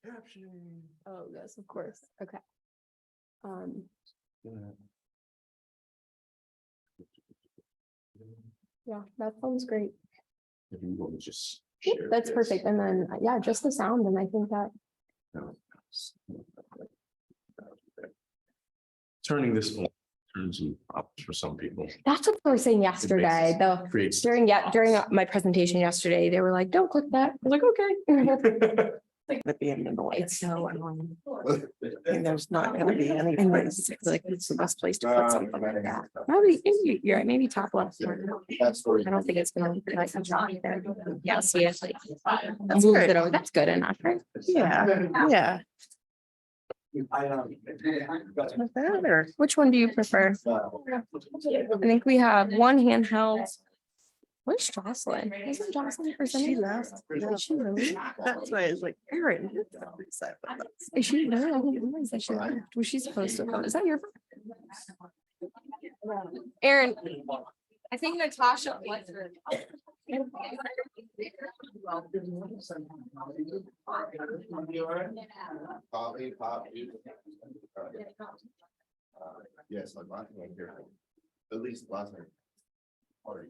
captioning. Oh, yes, of course. Okay. Yeah, that sounds great. If you want to just. Yep, share that's this. perfect. And then, yeah, just the sound. And I think that, No. Turning this on turns you up for some people. that's what they were saying yesterday, though. Creates. During my presentation yesterday, they were like, don't click that. I was like, okay. At the end of the way. It's so annoying. And there's not gonna be any place, like, it's the best place to put something like that. Maybe, you're right, maybe top left. That story. I don't think it's gonna be like a drop there. Yeah, see, it's like. That's moved good. it over. That's good enough, right? Yeah. Not bad, or Which one do you prefer? I think we have one handheld. Where's Jocelyn? Isn't Jocelyn she presenting? left. Is she really? That's why I was like, Erin. Is she? No, I didn't realize that she left. Was she supposed to come? Is that your? Erin, I think Natasha. Yes, I'm not going here. At least last night. Party.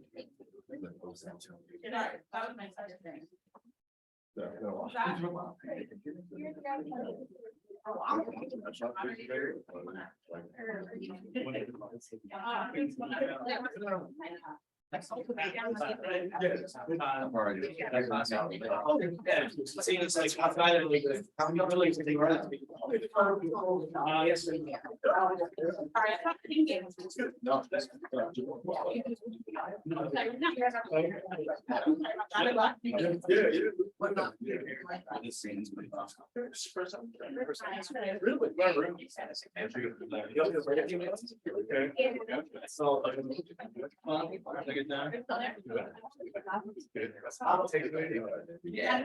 I'll take it anyway. Yeah.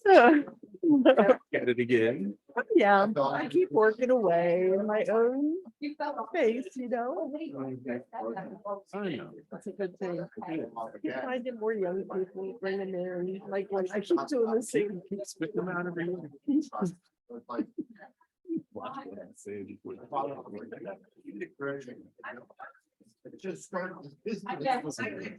Yeah. Get it again. Yeah, I keep working away in my own space, you know. I know. That's a good thing. You find it more young people bringing in, like when I keep doing the same. Keep spitting them out every year. Watch what I say before you follow. Just start this business.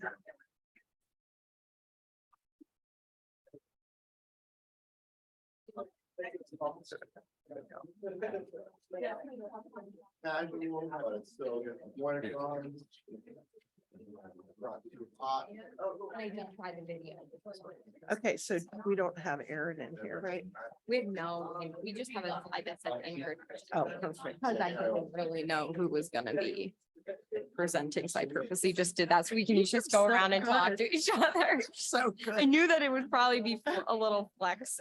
Okay, so we don't have Erin in here, right? We just have a slide that said anchored. Oh, perfect. Because I didn't really know who was gonna be presenting, so I purposely just did that, so we can each just go around and talk to each other. So I good. knew that it would probably be a little flex.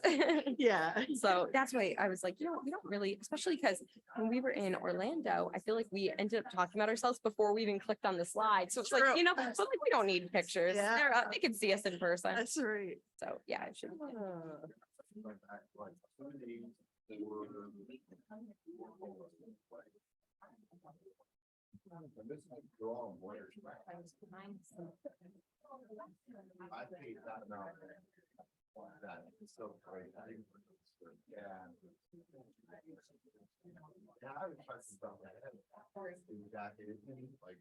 Yeah. So that's why I was like, we don't really, especially because when we were in Orlando, I feel like we ended up talking about ourselves before we even clicked on the slide. So it's like, True. so like we don't need pictures. Yeah. They can see us in person. That's right. So yeah, I should. I paid that amount. That is so great. Yeah. Yeah, I was talking about that. Like.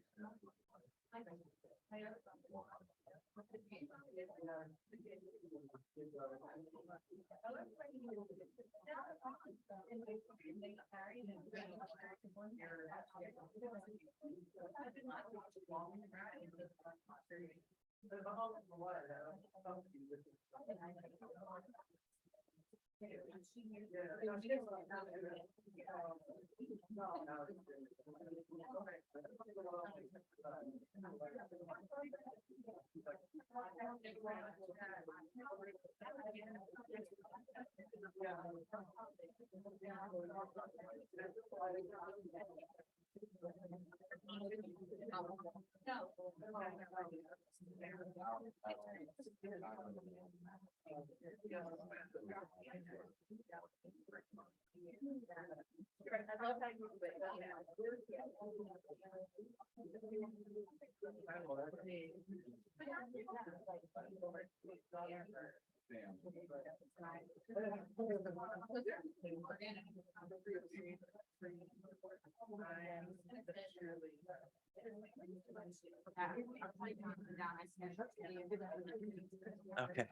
Okay.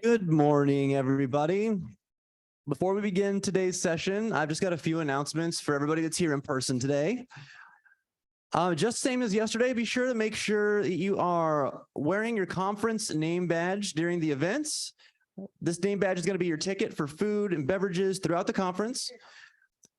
Good morning, everybody. Before we begin today's session, I've just got a few announcements for everybody that's here in person today. Just same as yesterday, be sure to make sure that you are wearing your conference name badge during the events. This name badge is going to be your ticket for food and beverages throughout the conference.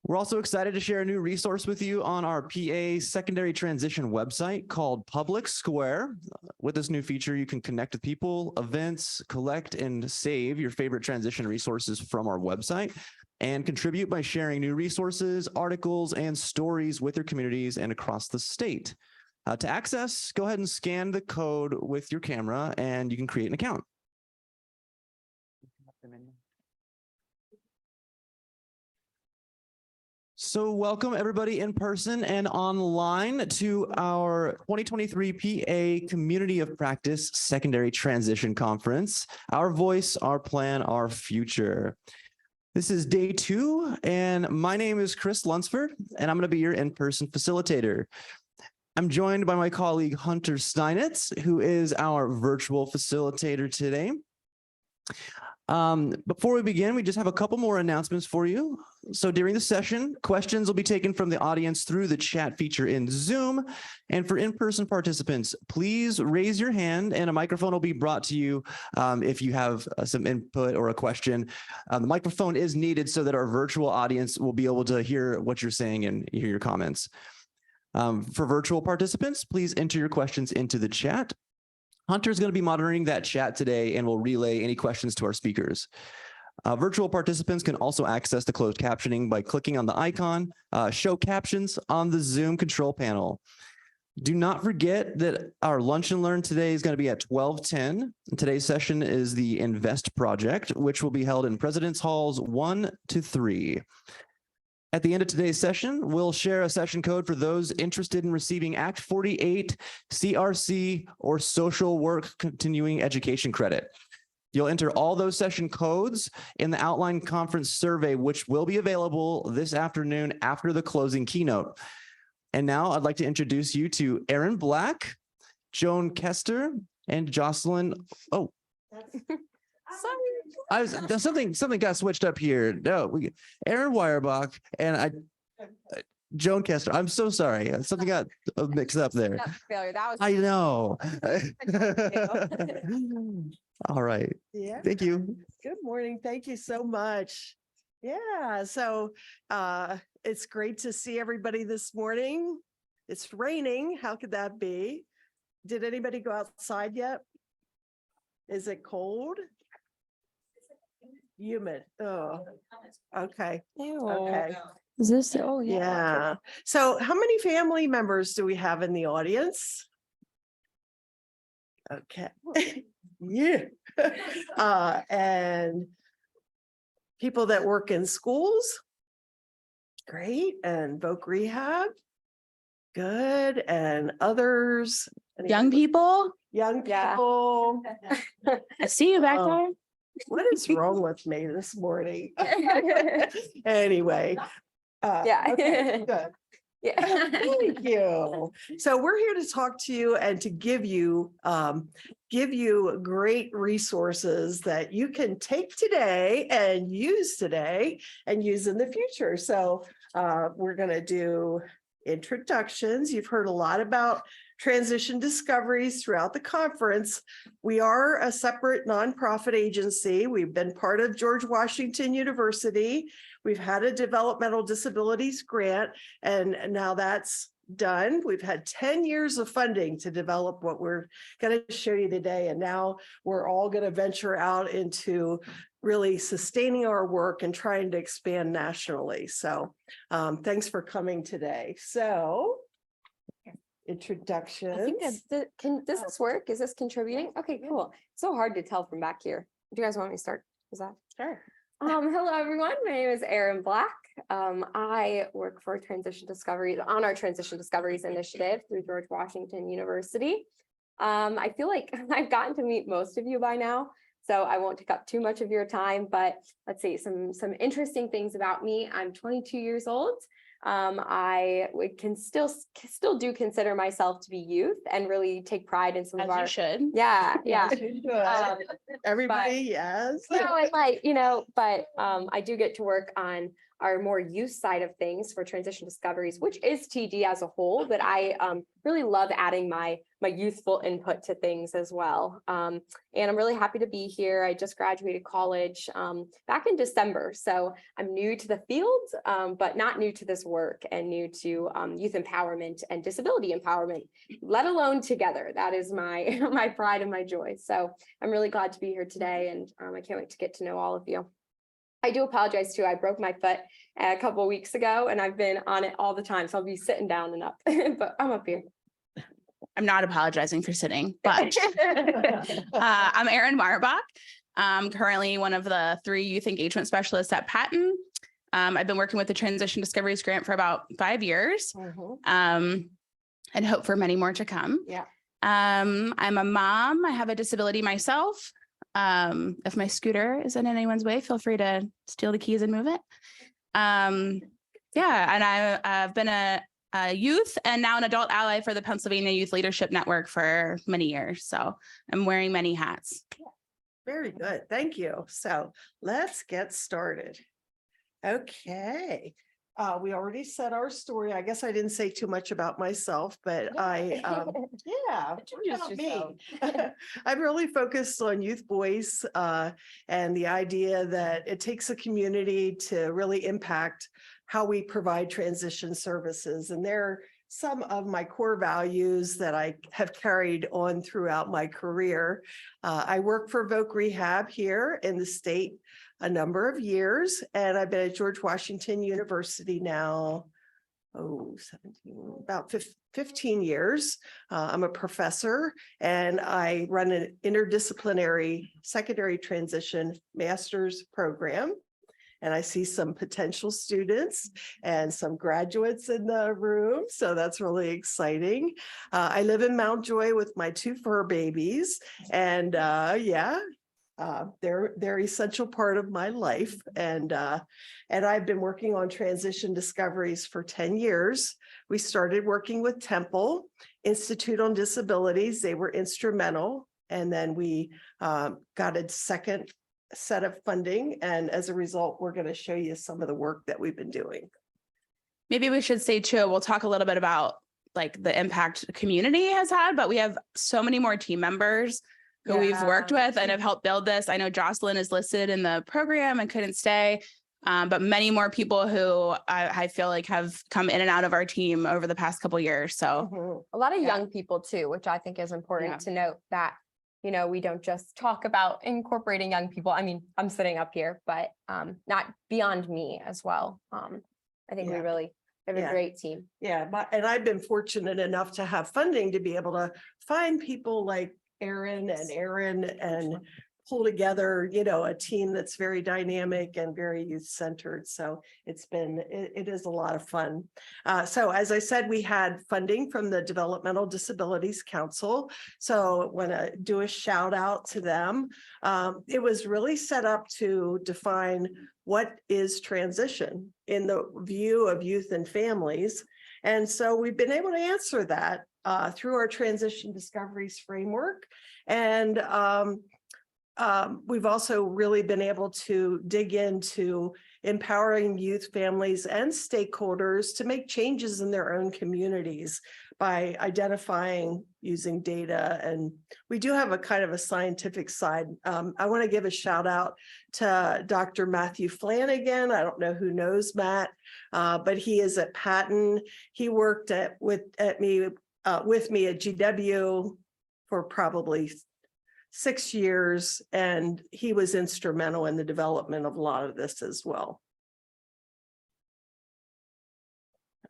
We're also excited to share a new resource with you on our PA secondary transition website called Public Square. With this new feature, you can connect with people, events, collect and save your favorite transition resources from our website, and contribute by sharing new resources, articles, and stories with your communities and across the state. To access, go ahead and scan the code with your camera and you can create an account. So welcome everybody in person and online to our 2023 PA Community of Practice Secondary Transition Conference. Our voice, our plan, our future. This is day 2, and my name is Chris Lunsford, and I'm going to be your in-person facilitator. I'm joined by my colleague Hunter Steinitz, who is our virtual facilitator today. Before we begin, we just have a couple more announcements for you. So during the session, questions will be taken from the audience through the chat feature in Zoom. And for in-person participants, please raise your hand and a microphone will be brought to you if you have some input or a question. The microphone is needed so that our virtual audience will be able to hear what you're saying and hear your comments. For virtual participants, please enter your questions into the chat. Hunter is going to be monitoring that chat today and will relay any questions to our speakers. Virtual participants can also access the closed captioning by clicking on the icon, show captions on the Zoom control panel. Do not forget that our lunch and learn today is going to be at 12:10. Today's session is the Invest Project, which will be held in President's Halls 1 to 3. At the end of today's session, we'll share a session code for those interested in receiving Act 48, CRC, or social work continuing education credit. You'll enter all those session codes in the outline conference survey, which will be available this afternoon after the closing keynote. And now I'd like to introduce you to Aaron Black, Joan Kester, and Jocelyn. Oh. Something got switched up here. No, Aaron Weyerbach and Joan Kester. I'm so sorry. Something got mixed up there. Failure. That was I know. All right. Yeah. Thank you. Good morning. Thank you so much. Yeah. So it's great to see everybody this morning. It's raining. How could that be? Did anybody go outside yet? Is it cold? Humid. Oh, okay. Okay. Is this? Oh, yeah. Yeah. So how many family members do we have in the audience? Okay. Yeah. And people that work in schools. Great. And Voc Rehab. Good. And others. Young people, Young Yeah. people. I see you back there. What is wrong with me this morning? Anyway. Yeah. Okay, good. Yeah. Thank you. So we're here to talk to you and to give you great resources that you can take today and use today and use in the future. So we're going to do introductions. You've heard a lot about Transition Discoveries throughout the conference. We are a separate nonprofit agency. We've been part of George Washington University. We've had a developmental disabilities grant, and now that's done. We've had 10 years of funding to develop what we're going to show you today. And now we're all going to venture out into really sustaining our work and trying to expand nationally. So thanks for coming today. So introductions. Does this work? Is this contributing? Okay, cool. So hard to tell from back here. Do you guys want me to start? Is that? Sure. Hello, everyone. My name is Erin Black. I work for Transition Discoveries on our Transition Discoveries initiative through George Washington University. I feel like I've gotten to meet most of you by now, so I won't take up too much of your time, but let's see some interesting things about me. I'm 22 years old. Can still do consider myself to be youth and really take pride in some As of our, you should. yeah. Everybody, yes. But I do get to work on our more youth side of things for Transition Discoveries, which is TD as a whole, but I really love adding my youthful input to things as well. And I'm really happy to be here. I just graduated college back in December, so I'm new to the field, but not new to this work, and new to youth empowerment and disability empowerment, let alone together. That is my my pride and my joy. So I'm really glad to be here today, and I can't wait to get to know all of you. I do apologize too. I broke my foot a couple of weeks ago, and I've been on it all the time. So I'll be sitting down and up, but I'm up here. I'm not apologizing for sitting, but I'm Erin Marbach. I'm currently one of the 3 youth engagement specialists at Patton. I've been working with the Transition Discoveries grant for about 5 years, and hope for many more to come. Yeah. I'm a mom. I have a disability myself. If my scooter is in anyone's way, feel free to steal the keys and move it. Yeah, and I've been a youth and now an adult ally for the Pennsylvania Youth Leadership Network for many years. So I'm wearing many hats. Very good. Thank you. So let's get started. Okay. We already said our story. I guess I didn't say too much about myself, but yeah, Introduce about me. yourself. I'm really focused on youth voice and the idea that it takes a community to really impact how we provide transition services. And they're some of my core values that I have carried on throughout my career. I work for Voc Rehab here in the state a number of years, and I've been at George Washington University now, 15 years. I'm a professor, and I run an interdisciplinary secondary transition master's program. And I see some potential students and some graduates in the room. So that's really exciting. I live in Mount Joy with my 2 fur babies. And they're essential part of my life. And I've been working on Transition Discoveries for 10 years. We started working with Temple Institute on Disabilities. They were instrumental. And then we got a second set of funding, and as a result, we're going to show you some of the work that we've been doing. Maybe we should say too, we'll talk a little bit about like the impact the community has had, but we have so many more team members who we've worked with and have helped build this. I know Jocelyn is listed in the program and couldn't stay, but many more people who I feel like have come in and out of our team over the past couple of years. So a lot of young people too, which I think is important to note that, we don't just talk about incorporating young people. I mean, I'm sitting up here, but not beyond me as well. I think we really have a great team. Yeah, and I've been fortunate enough to have funding to be able to find people like Erin and pull together, a team that's very dynamic and very youth-centered. So it is a lot of fun. So as I said, we had funding from the Developmental Disabilities Council. So I want to do a shout out to them. It was really set up to define what is transition in the view of youth and families. And so we've been able to answer that through our Transition Discoveries framework. And we've also really been able to dig into empowering youth, families, and stakeholders to make changes in their own communities by identifying using data. And we do have a kind of a scientific side. I want to give a shout out to Dr. Matthew Flanagan. I don't know who knows Matt, but he is at Patton. He worked with me at GW for probably 6 years, and he was instrumental in the development of a lot of this as well.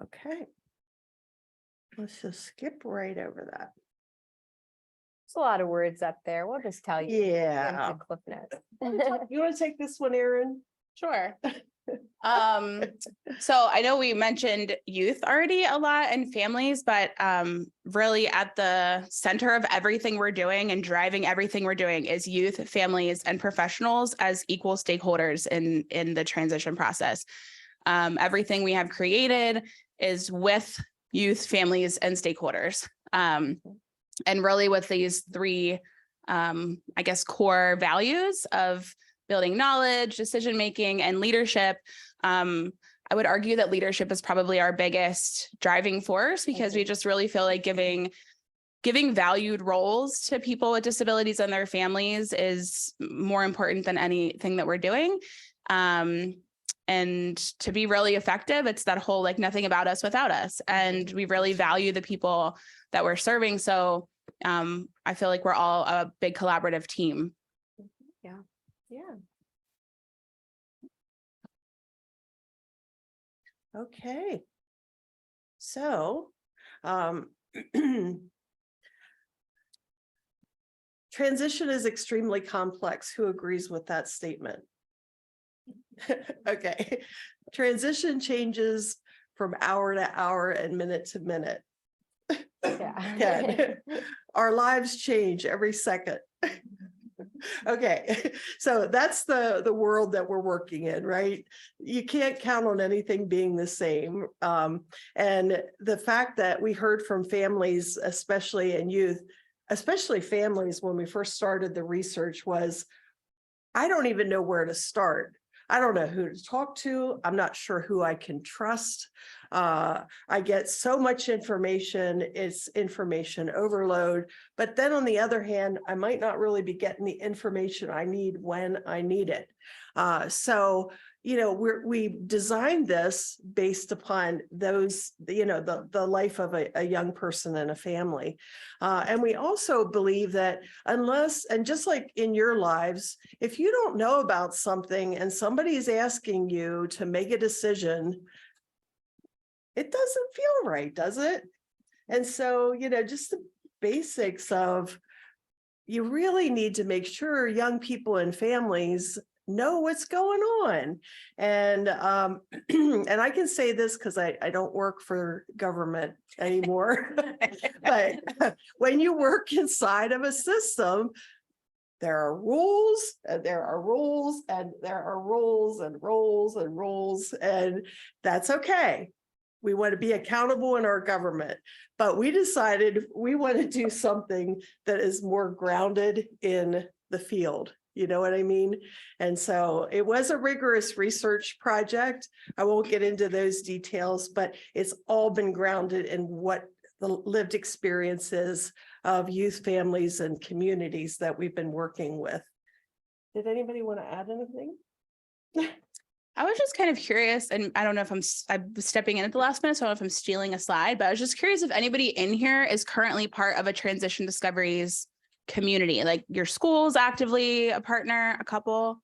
Okay. Let's just skip right over that. There's a lot of words up there. We'll just tell you. Yeah. The cliff notes. You want to take this one, Erin? Sure. So I know we mentioned youth already a lot and families, but really at the center of everything we're doing and driving everything we're doing is youth, families, and professionals as equal stakeholders in the transition process. Everything we have created is with youth, families, and stakeholders. And really with these three, I guess, core values of building knowledge, decision-making, and leadership. I would argue that leadership is probably our biggest driving force because we just really feel like giving valued roles to people with disabilities and their families is more important than anything that we're doing. And to be really effective, it's that whole like nothing about us without us. And we really value the people that we're serving. So I feel like we're all a big collaborative team. Yeah. Okay. So, transition is extremely complex. Who agrees with that statement? Okay. Transition changes from hour to hour and minute to minute. Yeah. Our lives change every second. Okay, so that's the world that we're working in, right? You can't count on anything being the same. And the fact that we heard from families, especially in youth, especially families when we first started the research was, I don't even know where to start. I don't know who to talk to. I'm not sure who I can trust. I get so much information, it's information overload. But then on the other hand, I might not really be getting the information I need when I need it. So, you know, we designed this based upon those, you know, the life of a young person and a family. And we also believe that unless, and just like in your lives, if you don't know about something and somebody is asking you to make a decision, it doesn't feel right, does it? And so, you know, just the basics of, you really need to make sure young people and families know what's going on. And and I can say this because I don't work for government anymore. But when you work inside of a system, there are rules and there are rules and there are rules and rules and rules, and that's okay. We want to be accountable in our government, but we decided we want to do something that is more grounded in the field. You know what I mean? And so it was a rigorous research project. I won't get into those details, but it's all been grounded in what the lived experiences of youth, families, and communities that we've been working with. Did anybody want to add anything? I was just kind of curious, and I don't know if I'm stepping in at the last minute, so I don't know if I'm stealing a slide, but I was just curious if anybody in here is currently part of a Transition Discoveries community, like your school's actively a partner, a couple.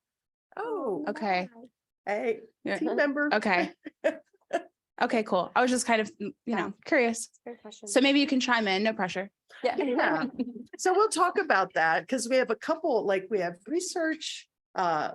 Oh, Okay. hey, Yeah. team member. Okay. Okay, cool. I was just kind of, curious. Great question. So maybe you can chime in, no pressure. Yeah. So we'll talk about that because we have a couple, like we have research,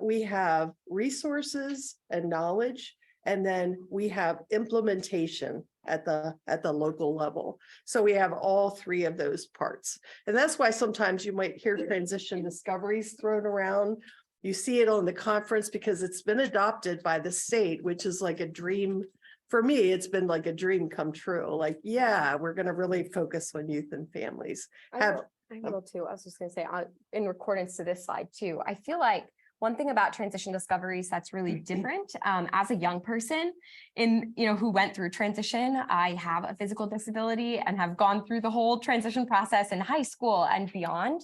we have resources and knowledge, and then we have implementation at the local level. So we have all three of those parts. And that's why sometimes you might hear transition discoveries thrown around. You see it on the conference because it's been adopted by the state, which is like a dream. For me, it's been like a dream come true. Like, yeah, we're going to really focus on youth and families. I will too. I was just going to say, in accordance to this slide too, I feel like one thing about transition discoveries that's really different as a young person who went through transition. I have a physical disability and have gone through the whole transition process in high school and beyond.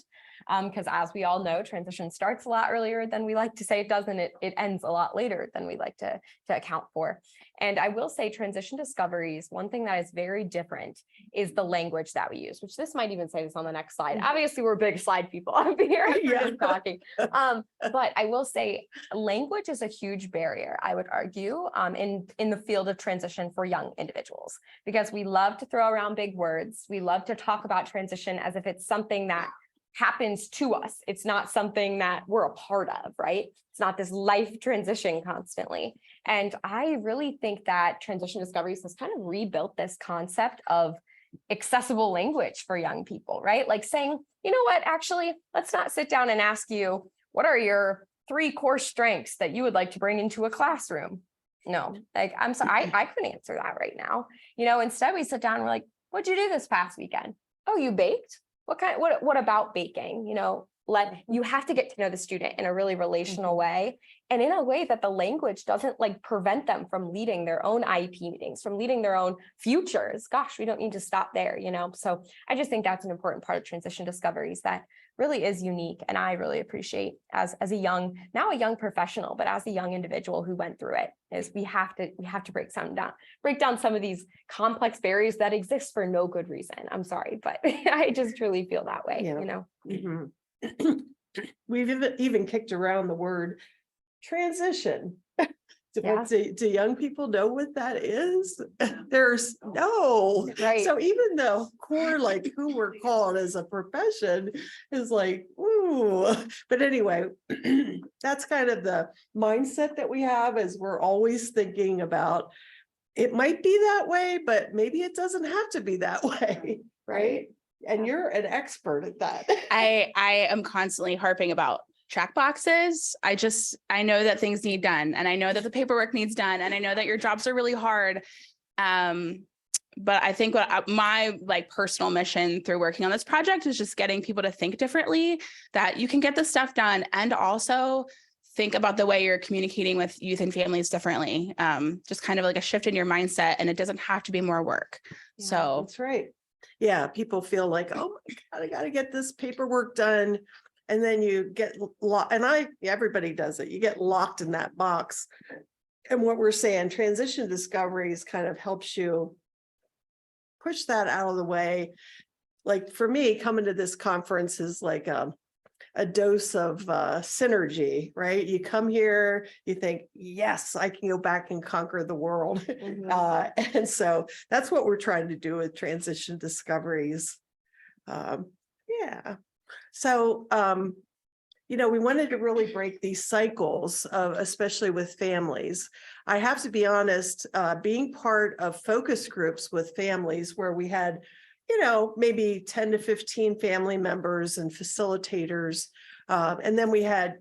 Because as we all know, transition starts a lot earlier than we like to say it does, and it ends a lot later than we like to account for. And I will say transition discoveries, one thing that is very different is the language that we use, which this might even say this on the next slide. Obviously, we're big slide people up here. We're just talking. But I will say language is a huge barrier, I would argue, in the field of transition for young individuals, because we love to throw around big words. We love to talk about transition as if it's something that happens to us. It's not something that we're a part of, right? It's not this life transition constantly. And I really think that Transition Discoveries has kind of rebuilt this concept of accessible language for young people, right? Like saying, you know what, actually, let's not sit down and ask you, what are your 3 core strengths that you would like to bring into a classroom? No, like, I'm sorry, I couldn't answer that right now. Instead we sit down and we're like, what'd you do this past weekend? Oh, you baked? What about baking? You have to get to know the student in a really relational way, and in a way that the language doesn't like prevent them from leading their own IEP meetings, from leading their own futures. Gosh, we don't need to stop there, So I just think that's an important part of Transition Discoveries that really is unique. And I really appreciate as a young professional, but as a young individual who went through it, is we have to break down some of these complex barriers that exist for no good reason. I'm sorry, but I just truly feel that way, Mhm. We've even kicked around the word transition. Do young people know what that is? There's no. Right. So even the core, like who we're called as a profession is like, ooh. But anyway, that's kind of the mindset that we have, is we're always thinking about, it might be that way, but maybe it doesn't have to be that way. Right. And you're an expert at that. I am constantly harping about check boxes. I know that things need done, and I know that the paperwork needs done, and I know that your jobs are really hard. But I think my personal mission through working on this project is just getting people to think differently, that you can get this stuff done and also think about the way you're communicating with youth and families differently. Just kind of like a shift in your mindset, and it doesn't have to be more work. Yeah, So that's right. Yeah, people feel like, oh my God, I got to get this paperwork done. And then you get locked, and everybody does it. You get locked in that box. And what we're saying, Transition Discoveries kind of helps you push that out of the way. Like for me, coming to this conference is like a dose of synergy, right? You come here, you think, yes, I can go back and conquer the world. And so that's what we're trying to do with Transition Discoveries. Yeah. So, we wanted to really break these cycles, especially with families. I have to be honest, being part of focus groups with families where we had maybe 10 to 15 family members and facilitators. And then we had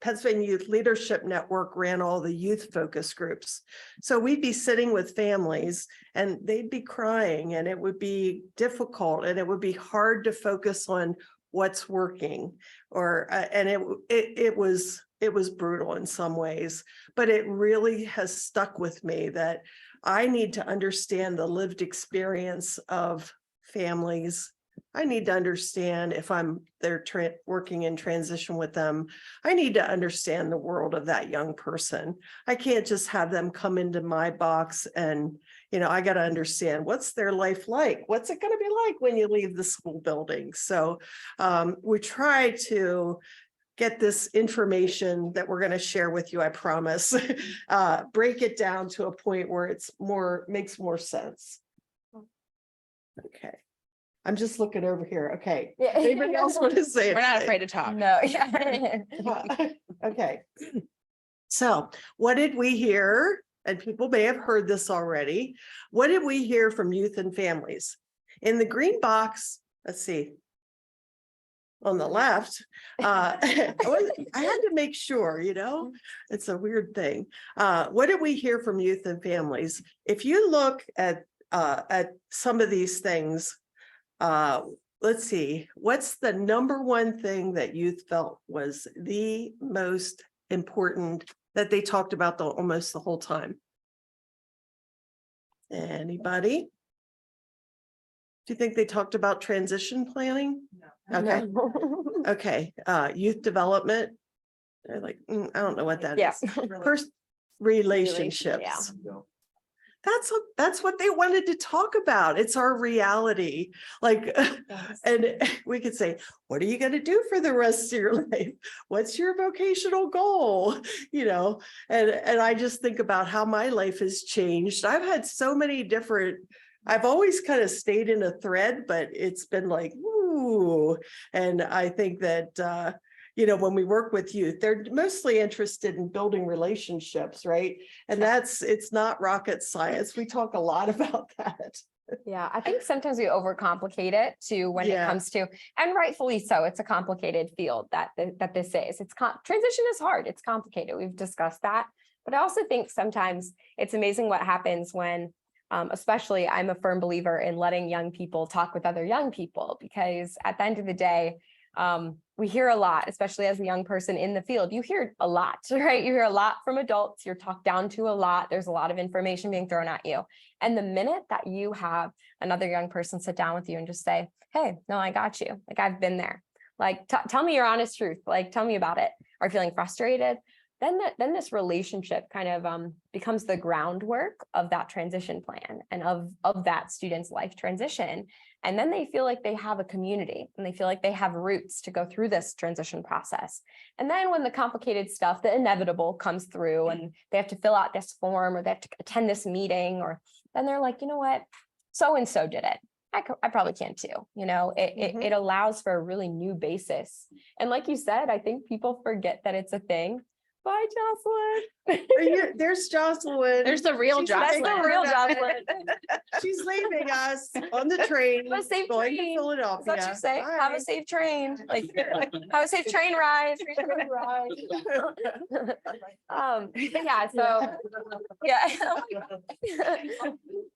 Pennsylvania Youth Leadership Network ran all the youth focus groups. So we'd be sitting with families and they'd be crying, and it would be difficult, and it would be hard to focus on what's working, and it was brutal in some ways, but it really has stuck with me that I need to understand the lived experience of families. I need to understand, if I'm there working in transition with them, I need to understand the world of that young person. I can't just have them come into my box and, I got to understand, what's their life like? What's it going to be like when you leave the school building? So we try to get this information that we're going to share with you, I promise, break it down to a point where makes more sense. Okay. I'm just looking over here. Okay. Anybody else want to say it? we're not afraid to talk. No. Okay. So what did we hear? And people may have heard this already. What did we hear from youth and families? In the green box, let's see. On the left, I had to make sure, it's a weird thing. What did we hear from youth and families? If you look at some of these things, let's see, what's the number one thing that youth felt was the most important that they talked about almost the whole time? Anybody? you think they talked about transition planning? Okay, okay, youth development. They're like, I don't know what that is. Yeah. First, relationships. That's what they wanted to talk about. It's our reality. Like, and we could say, what are you going to do for the rest of your life? What's your vocational goal? You know, and I just think about how my life has changed. I've had so many different, I've always kind of stayed in a thread, but it's been like, ooh. And I think that, you know, when we work with youth, they're mostly interested in building relationships, right? And it's not rocket science. We talk a lot about that. Yeah, I think sometimes we overcomplicate it too when it Yeah. comes to, and rightfully so, it's a complicated field that this is. Transition is hard, it's complicated. We've discussed that. But I also think sometimes it's amazing what happens when, especially I'm a firm believer in letting young people talk with other young people, because at the end of the day, we hear a lot, especially as a young person in the field, you hear a lot, right? You hear a lot from adults, you're talked down to a lot. There's a lot of information being thrown at you. And the minute that you have another young person sit down with you and just say, hey, no, I got you. Like, I've been there. Like, tell me your honest truth. Like, tell me about it. Are you feeling frustrated? Then this relationship kind of becomes the groundwork of that transition plan and of that student's life transition. And then they feel like they have a community and they feel like they have roots to go through this transition process. And then when the complicated stuff, the inevitable comes through and they have to fill out this form or they have to attend this meeting, or then they're like, you know what, so-and-so did it. I probably can too. You know, it allows for a really new basis. And like you said, I think people forget that it's a thing. Bye, Jocelyn. There's Jocelyn. There's the real She's Jocelyn. That's the real Jocelyn. She's leaving us on the train Have a safe going train. to Philadelphia. Is that what you say? Bye. Have a safe train. Like, have a safe train ride. But yeah, so yeah.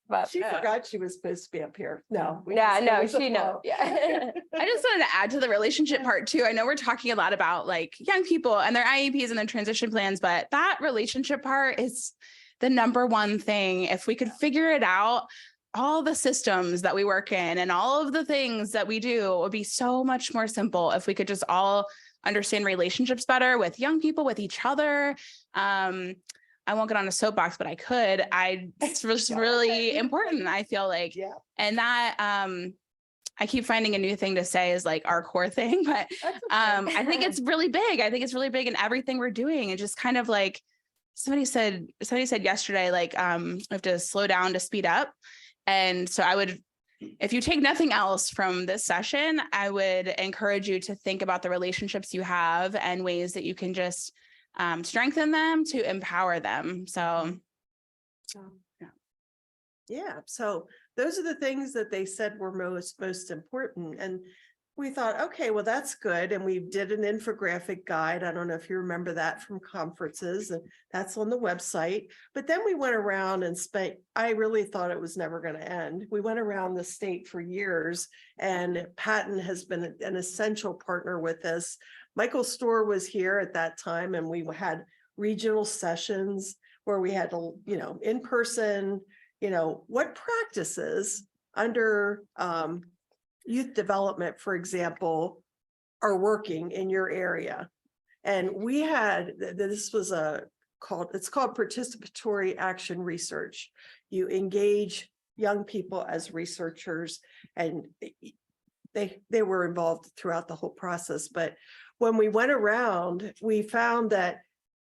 But She forgot she was supposed to be up here. No. we yeah, just go no, with the she knows. flow. Yeah. I just wanted to add to the relationship part too. I know we're talking a lot about like young people and their IEPs and their transition plans, but that relationship part is the number one thing. If we could figure it out, all the systems that we work in and all of the things that we do would be so much more simple if we could just all understand relationships better with young people, with each other. I won't get on a soapbox, but I could. It's just really important, I feel like. Yeah. And that I keep finding a new thing to say is like our core thing, but That's okay. I think it's really big. I think it's really big in everything we're doing. And just kind of like somebody said yesterday, like we have to slow down to speed up. And so I would, if you take nothing else from this session, I would encourage you to think about the relationships you have and ways that you can just strengthen them to empower them. So Yeah, so those are the things that they said were most important. And we thought, okay, well, that's good. And we did an infographic guide. I don't know if you remember that from conferences, and that's on the website. But then we went around and I really thought it was never going to end. We went around the state for years, and Patton has been an essential partner with us. Michael Storr was here at that time, and we had regional sessions where we had to, in person, what practices under youth development, for example, are working in your area. And we had, this was it's called participatory action research. You engage young people as researchers, and they were involved throughout the whole process. But when we went around, we found that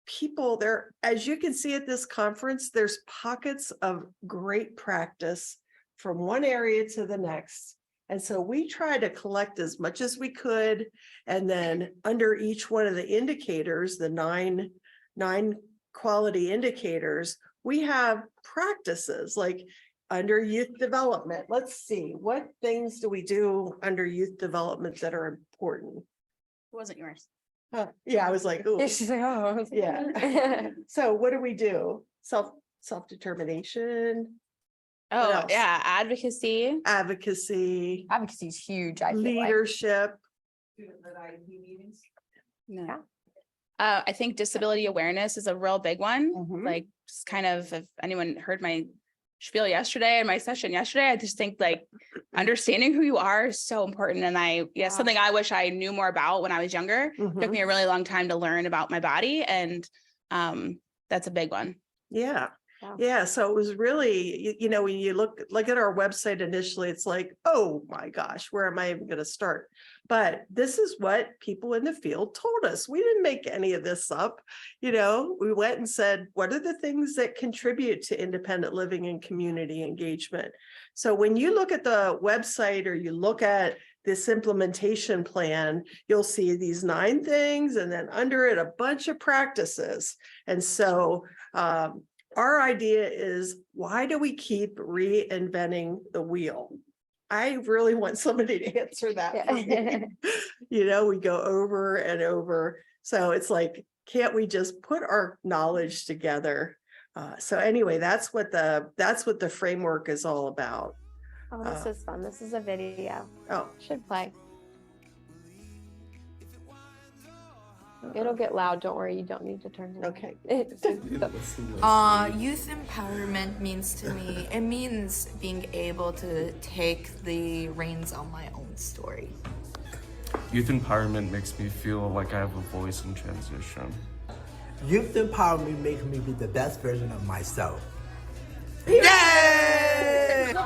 people there, as you can see at this conference, there's pockets of great practice from one area to the next. And so we try to collect as much as we could. And then under each one of the indicators, the nine quality indicators, we have practices like under youth development. Let's see, what things do we do under youth development that are important? it wasn't yours. Yeah, I was like, ooh. She's like, oh, Yeah. So what do? Self-determination, Oh, else? yeah. Advocacy. advocacy, advocacy is huge. I feel like. leadership. No. Yeah. I think disability awareness is a real big one. Mhm. Like, just kind of, if anyone heard my spiel yesterday and my session yesterday, I just think like understanding who you are is so important. And Yeah. something I wish I knew more about when I was younger. Took Mhm. me a really long time to learn about my body. And that's a big one. Yeah. Wow. Yeah. So it was really, when you look at our website initially, it's like, oh my gosh, where am I even going to start? But this is what people in the field told us. We didn't make any of this up. We went and said, what are the things that contribute to independent living and community engagement? So when you look at the website or you look at this implementation plan, you'll see these 9 things and then under it, a bunch of practices. And so, our idea is, why do we keep reinventing the wheel? I really want somebody to answer that for me. We go over and over. So it's like, can't we just put our knowledge together? So anyway, that's what the framework is all about. Oh, this is fun. This is a video. Oh, Should play. It'll get loud. Don't worry. You don't need to turn it. okay. Youth empowerment means to me, it means being able to take the reins on my own story. Youth empowerment makes me feel like I have a voice in transition. Youth empowerment makes me be the best version of myself. Yay!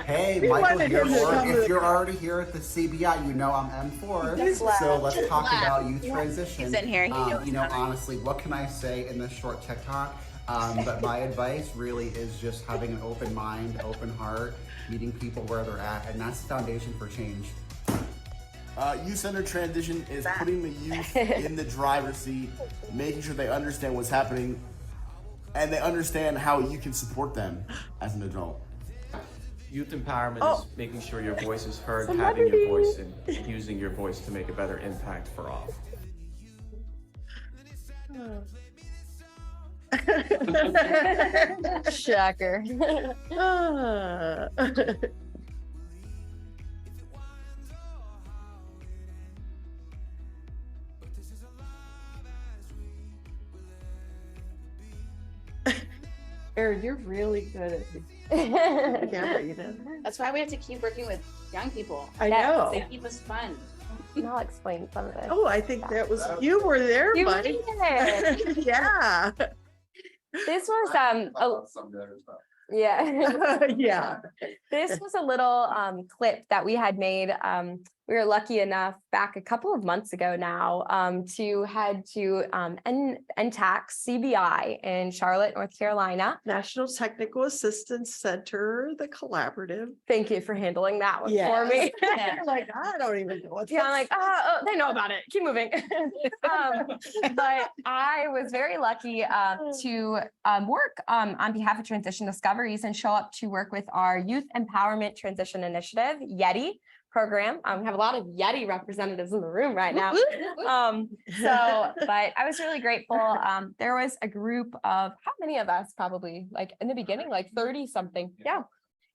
Hey, We Michael wanted here. him to Or come if to- you're already here at the CBI, you know I'm M4. Just So laugh. let's talk about youth transition. He's in here. He knows Honestly, what can I say in this short TikTok? But my advice really is just having an open mind, open heart, meeting people where they're at, and that's the foundation for change. Youth-centered transition is putting the youth in the driver's seat, making sure they understand what's happening, and they understand how you can support them as an adult. Youth empowerment Oh. is making sure your voice is heard, having Celebrity. your voice, and using your voice to make a better impact for all. Shocker. Ah. Erin, you're really good at the camera, That's why we have to keep working with young people. I Yes, know. They keep us fun. I'll explain some of it. Oh, I think that was, you were there, You buddy. made it. Yeah. This was Some other stuff. yeah. Yeah. This was a little clip that we had made. We were lucky enough back a couple of months ago now to head to NTAC CBI in Charlotte, North Carolina. National Technical Assistance Center, the collaborative. Thank you for handling that one Yes. for me. Like, I don't even know what Yeah, I'm like, oh, they know about it. Keep moving. But I was very lucky to work on behalf of Transition Discoveries and show up to work with our Youth Empowerment Transition Initiative, YETI program. We have a lot of YETI representatives in the room right now. But I was really grateful. There was a group of, how many of us probably, like in the beginning, like 30 something. Yeah.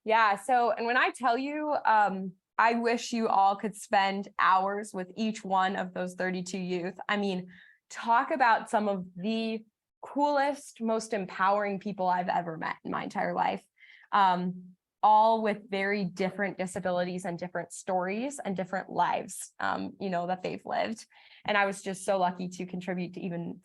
Yeah. So, and when I tell you, I wish you all could spend hours with each one of those 32 youth. I mean, talk about some of the coolest, most empowering people I've ever met in my entire life. All with very different disabilities and different stories and different lives, that they've lived. And I was just so lucky to contribute to even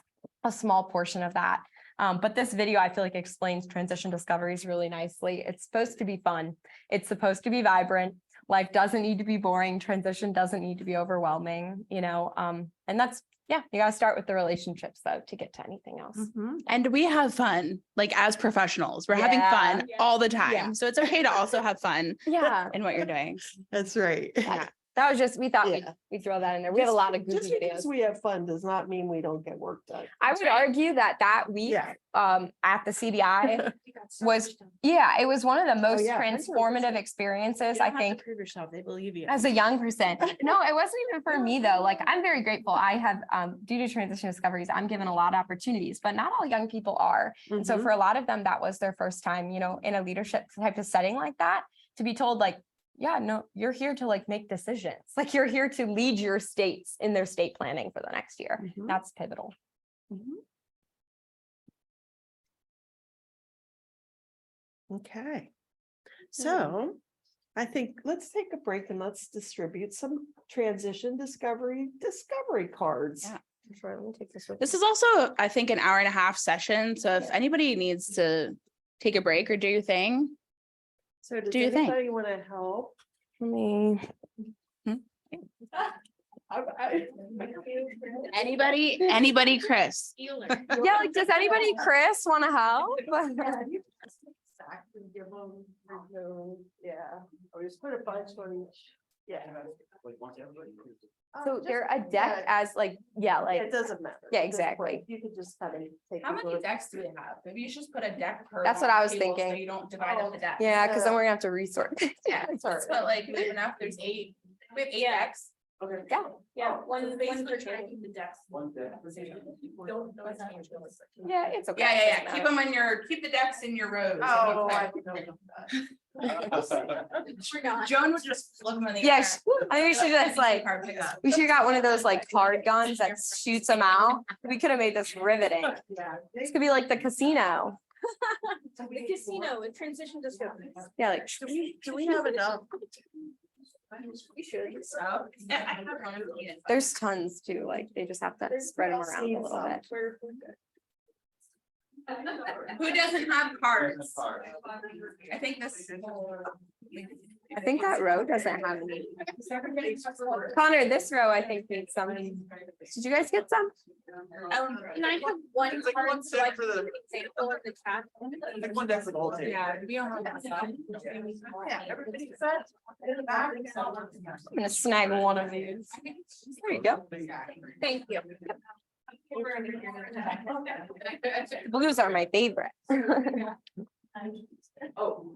a small portion of that. But this video, I feel like, explains Transition Discoveries really nicely. It's supposed to be fun. It's supposed to be vibrant. Life doesn't need to be boring. Transition doesn't need to be overwhelming, and that's, yeah, you got to start with the relationships though to get to anything else. Mhm. And we have fun, like as professionals, we're having Yeah. fun all the time. Yeah. So it's okay to also have fun Yeah, in what you're doing. That's right. Yeah. that was just, we thought Yeah. we'd throw that in there. We have a lot of Just goofy because videos. we have fun does not mean we don't get work done. I would argue that week Yeah. at the CBI was, it was one of the most yeah, transformative 100%. experiences, I think, Prove yourself. They believe you. as a young person. No, it wasn't even for me though. Like, I'm very grateful. I have, due to Transition Discoveries, I'm given a lot of opportunities, but not all young people are. And so Mhm. for a lot of them, that was their first time, in a leadership type of setting like that, to be told like, yeah, no, you're here to like make decisions. Like, you're here to lead your states in their state planning for the next year. Mhm. That's pivotal. Mhm. Okay. So I think let's take a break and let's distribute some transition discovery cards. Yeah. Sure, let me take this with This me. is also, I think, an hour and a half session. So if anybody needs to take a break or do your thing, So does Do you think? anybody want to help? Let me. anybody, Chris? Yeah, like, does anybody, Chris, want to help? Yeah, or just put a bunch on each. Yeah. So they're adept as like, yeah, like, It doesn't matter. Yeah, at this exactly. point. You could just kind of take. How a many look. decks do we have? Maybe you should just put a deck per. That's what I was table so thinking. you don't divide up the decks. yeah, because then we're gonna have to resort. Yeah, Sorry. but like we have enough, there's 8. We have 8 decks. Okay. Yeah. Yeah, one for trying to keep the decks. One day. Yeah, it's okay. Yeah. Keep the decks in your rows. Oh, Okay. I don't know that. Joan would just flip them in the air. Yeah, I think we should just like, Card pickup. we should have got one of those like card guns that shoots them out. We could have made this riveting. Yeah. This could be like the casino. The casino with transition discoveries. Yeah, like. Do we have enough? We should. So. There's tons too, like they just have to spread them around a little bit. Who doesn't have cards? I think this. I think that row doesn't have any. Connor, this row I think needs some. Did you guys get some? Can I have one card so I can give an example in the chat? Like one deck for the whole table. Yeah, we don't have that stuff. Yeah, everybody set. I'm gonna snag one of these. There you go. Thank you. Blues are my favorite. Oh.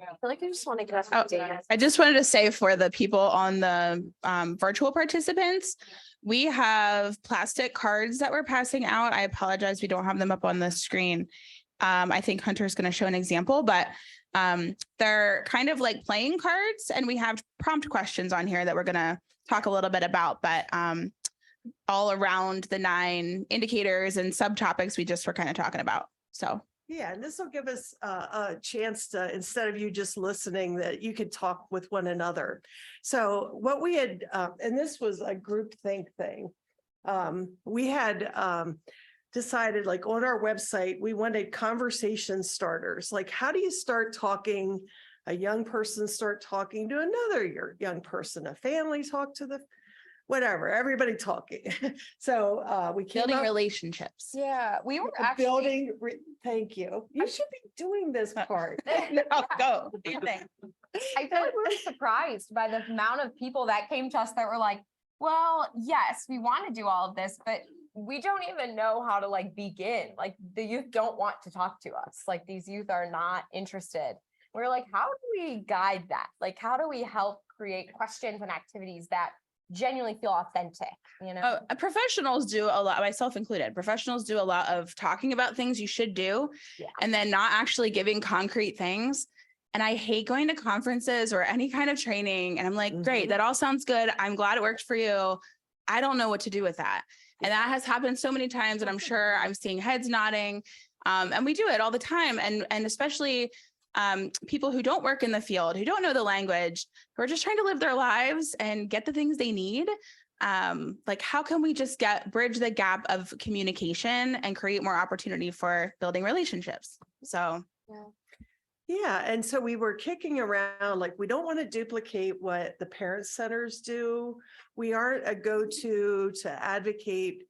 I feel like I just want to get Oh, updated. I just wanted to say for the people on the virtual participants, we have plastic cards that we're passing out. I apologize, we don't have them up on the screen. I think Hunter's going to show an example, but they're kind of like playing cards, and we have prompt questions on here that we're going to talk a little bit about, but all around the 9 indicators and subtopics we just were kind of talking about. So Yeah, and this will give us a chance to, instead of you just listening, that you could talk with one another. So what we had, and this was a group think thing. We had decided, like, on our website, we wanted conversation starters. Like, how do you start talking? A young person start talking to another young person, a family talk to the whatever, everybody talking. So we came building up relationships. Yeah, we were a actually. building. Thank you. You should be doing this part. No, go. Do your thing. I feel like we were surprised by the amount of people that came to us that were like, well, yes, we want to do all of this, but we don't even know how to like begin. Like the youth don't want to talk to us. Like these youth are not interested. We're like, how do we guide that? Like, how do we help create questions and activities that genuinely feel authentic, you know? Professionals do a lot, myself included. Professionals do a lot of talking about things you should do, Yeah. and then not actually giving concrete things. And I hate going to conferences or any kind of training. And I'm like, great, that all sounds good. I'm glad it worked for you. I don't know what to do with that. And that has happened so many times, and I'm sure I'm seeing heads nodding. And we do it all the time. And especially people who don't work in the field, who don't know the language, who are just trying to live their lives and get the things they need. Like, how can we just bridge the gap of communication and create more opportunity for building relationships? So. Yeah, and so we were kicking around, like, we don't want to duplicate what the parent centers do. We aren't a go-to to advocate,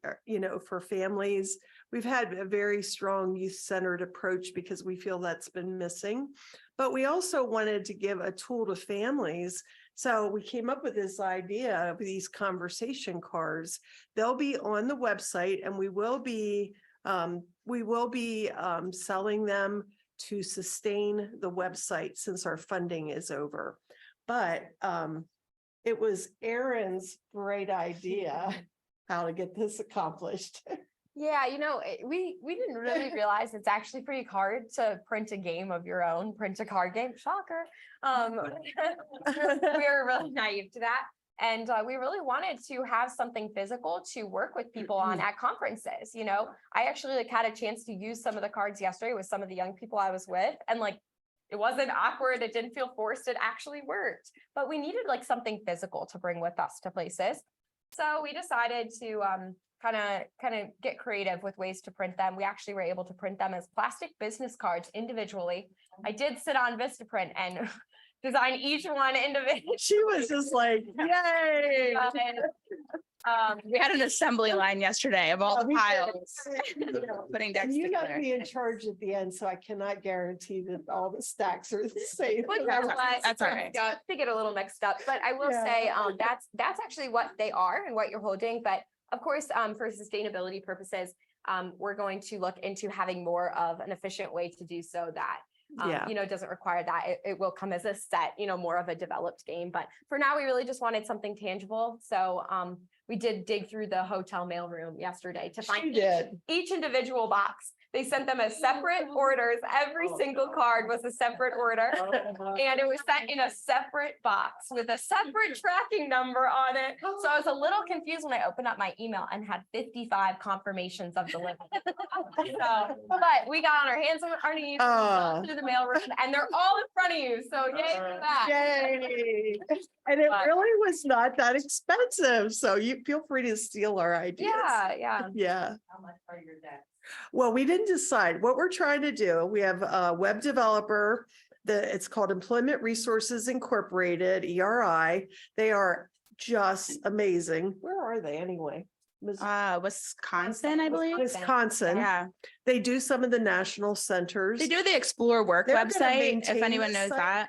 for families. We've had a very strong youth-centered approach because we feel that's been missing. But we also wanted to give a tool to families. So we came up with this idea of these conversation cards. They'll be on the website, and we will be selling them to sustain the website since our funding is over. But it was Erin's great idea how to get this accomplished. Yeah, we didn't really realize it's actually pretty hard to print a game of your own, print a card game, shocker. We were really naive to that. And we really wanted to have something physical to work with people on at conferences. You know, I actually like had a chance to use some of the cards yesterday with some of the young people I was with, and like it wasn't awkward. It didn't feel forced. It actually worked. But we needed like something physical to bring with us to places. So we decided to kind of get creative with ways to print them. We actually were able to print them as plastic business cards individually. I did sit on Vistaprint and design each one individually. She was just like, yay. We had an assembly line yesterday of all the We did. piles, putting decks And you got together. me in charge at the end, so I cannot guarantee that all the stacks are the same. That's all right. To get a little mixed up, but I will say that's actually what they are and what you're holding. But of course, for sustainability purposes, we're going to look into having more of an efficient way to do so that you know, it doesn't require that. It will come as a set, you know, more of a developed game. But for now, we really just wanted something tangible. So we did dig through the hotel mailroom yesterday to find each individual box. They sent them as separate orders. Every single card was a separate order. And it was sent in a separate box with a separate tracking number on it. So I was a little confused when I opened up my email and had 55 confirmations of delivery. But we got on our hands and our knees through the mailroom, and they're all in front of you. So yay for that. Yay. And it really was not that expensive. So you feel free to steal our ideas. Yeah. How much are your decks? Well, we didn't decide what we're trying to do. We have a web developer it's called Employment Resources Incorporated, ERI. They are just amazing. Where are they anyway? Wisconsin, I believe. Wisconsin. Yeah. They do some of the national centers. They do the Explore Work They're gonna website, if maintain anyone the knows site. that.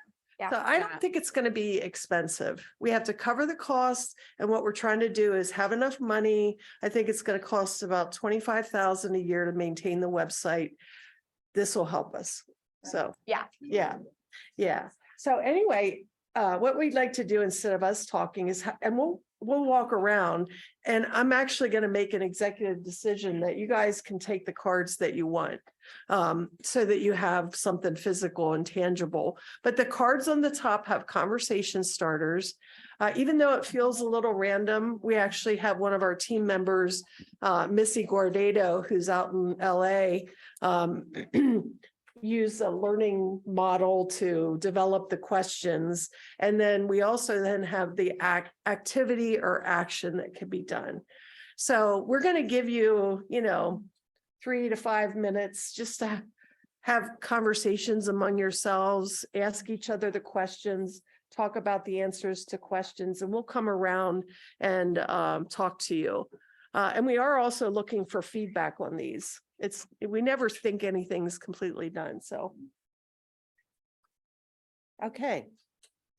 So I don't think it's going to be expensive. We have to cover the costs. And what we're trying to do is have enough money. I think it's going to cost about $25,000 a year to maintain the website. This will help us. So, yeah. So anyway, what we'd like to do instead of us talking is, and we'll walk around, and I'm actually going to make an executive decision that you guys can take the cards that you want, so that you have something physical and tangible. But the cards on the top have conversation starters. Even though it feels a little random, we actually have one of our team members, Missy Gordado, who's out in LA, use a learning model to develop the questions. And then we also then have the activity or action that can be done. So we're going to give you, 3 to 5 minutes just to have conversations among yourselves, ask each other the questions, talk about the answers to questions, and we'll come around and talk to you. And we are also looking for feedback on these. We never think anything's completely done. So. Okay,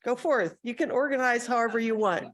go forth. You can organize however you want.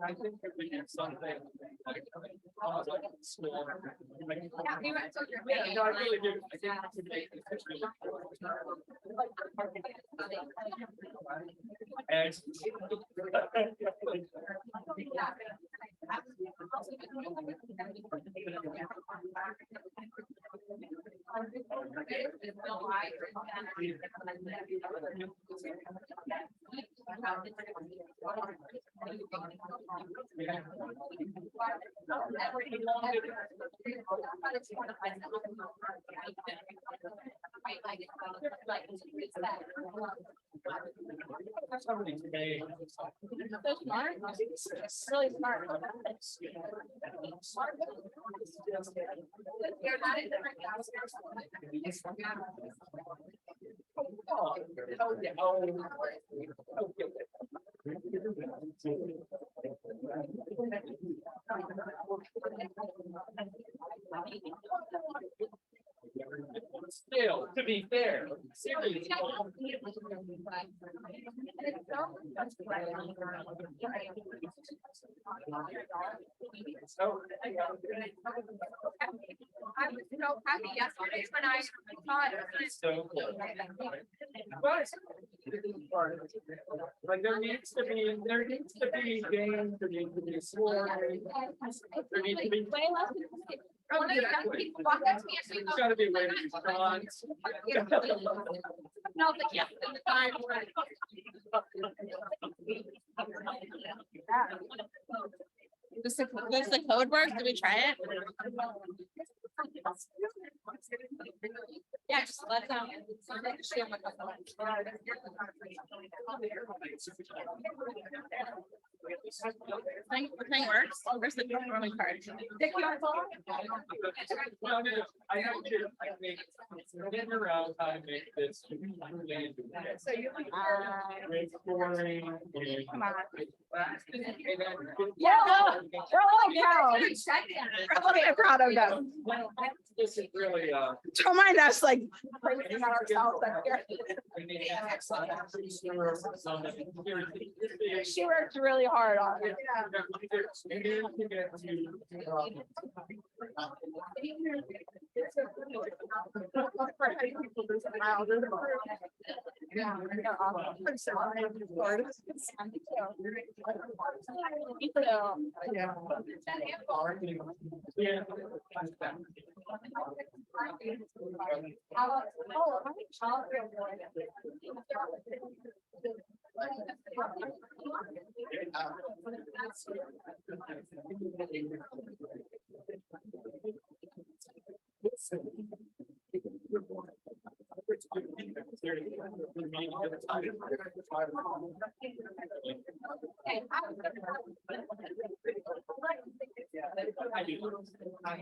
I think that we need something like small. Yeah, no, I really do. I think to make the picture. And somebody today. So smart. Really smart. You're not in different Still, to be fair, seriously. I was so happy yesterday when I saw it. So close. Like there needs to be games, there needs to be sport. There needs to be. Way less. One of the young people walked up to me and she There's gotta be a way to respond. No, like, yeah, in the time. Does the code work? Did we try it? Yeah, just let them. Thing works. Where's the rolling card? Well, no, I have to, I make, figure out how to make this. So you. Come on. Yeah, we're all like, proud of them. This is really, Don't mind us, like. She worked really hard on it.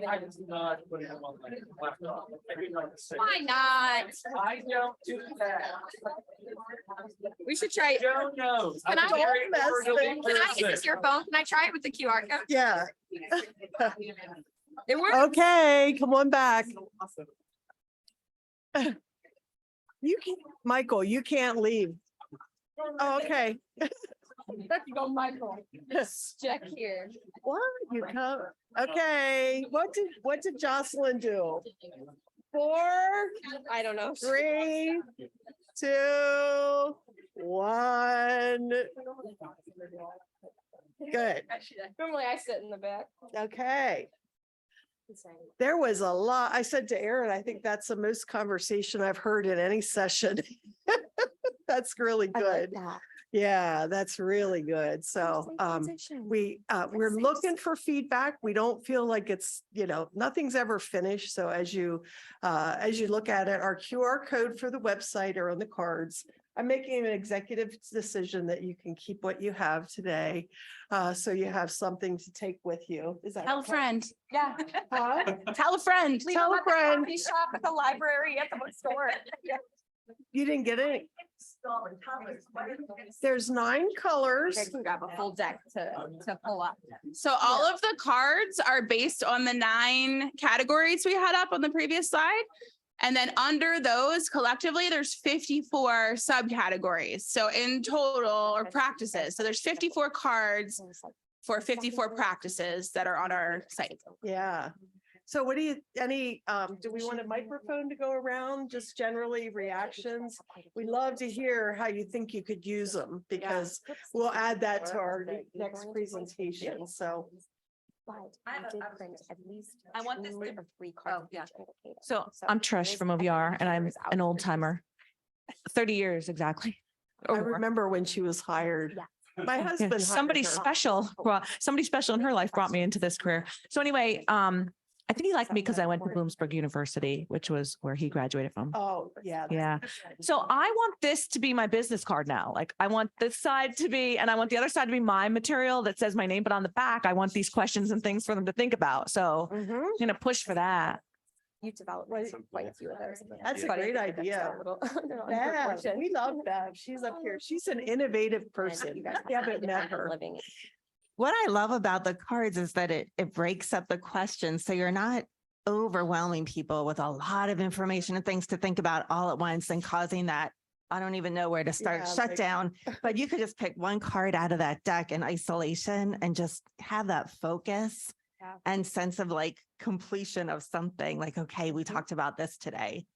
I just not put it on my laptop. Why not? I don't do that. We should try it. Joe knows. Can I- I'm a very Don't mess orderly with- Can I, is person. this your phone? Can I try it with the QR code? Yeah. It works. Okay, come on back. You can, Michael, you can't leave. Oh, okay. Go, Michael. Check here. What? You come, okay. What did Jocelyn do? 4, I don't know. 3, 2, 1. Good. Normally I sit in the back. Okay. There was a lot. I said to Aaron, I think that's the most conversation I've heard in any session. That's really I like good. that. Yeah, that's really good. So we're looking for feedback. We don't feel like it's, nothing's ever finished. So as you look at it, our QR code for the website are on the cards. I'm making an executive decision that you can keep what you have today. So you have something to take with you. Is that? Tell a okay? friend. Yeah. Huh? Tell a friend. Tell a friend. Coffee shop at the library at the bookstore. You didn't get it? There's 9 colors. I can grab a full deck to pull up. So all of the cards are based on the 9 categories we had up on the previous slide. And then under those collectively, there's 54 subcategories. So in total, or practices. So there's 54 cards for 54 practices that are on our site. Yeah. So what do you, do we want a microphone to go around? Just generally reactions? We love to hear how you think you could use them because we'll add that to our next presentation. So. I did print at least. I want this 2 to- or 3 cards of each indicator. So I'm Trish from OVR and I'm an old timer. 30 years exactly. I Or more. remember when she was hired. Yeah. My Yeah, husband. hired somebody her. special, somebody special in her life brought me into this career. So anyway, I think he liked me because I went to Bloomsburg University, which was where he graduated from. Oh, yeah. Yeah. So I want this to be my business card now. Like I want this side to be, and I want the other side to be my material that says my name, but on the back, I want these questions and things for them to think about. So Mhm. I'm going to push for that. You've developed quite a few of those. That's a Funny great that that's idea. a little- they're under Bev, portion. we love Bev. She's up here. She's an innovative And person. you guys You haven't met independent her. living. What I love about the cards is that it breaks up the questions. So you're not overwhelming people with a lot of information and things to think about all at once and causing that, I don't even know where to start, Yeah, shut like- down. But you could just pick one card out of that deck in isolation and just have that focus Yeah. and sense of like completion of something like, okay, we talked about this today.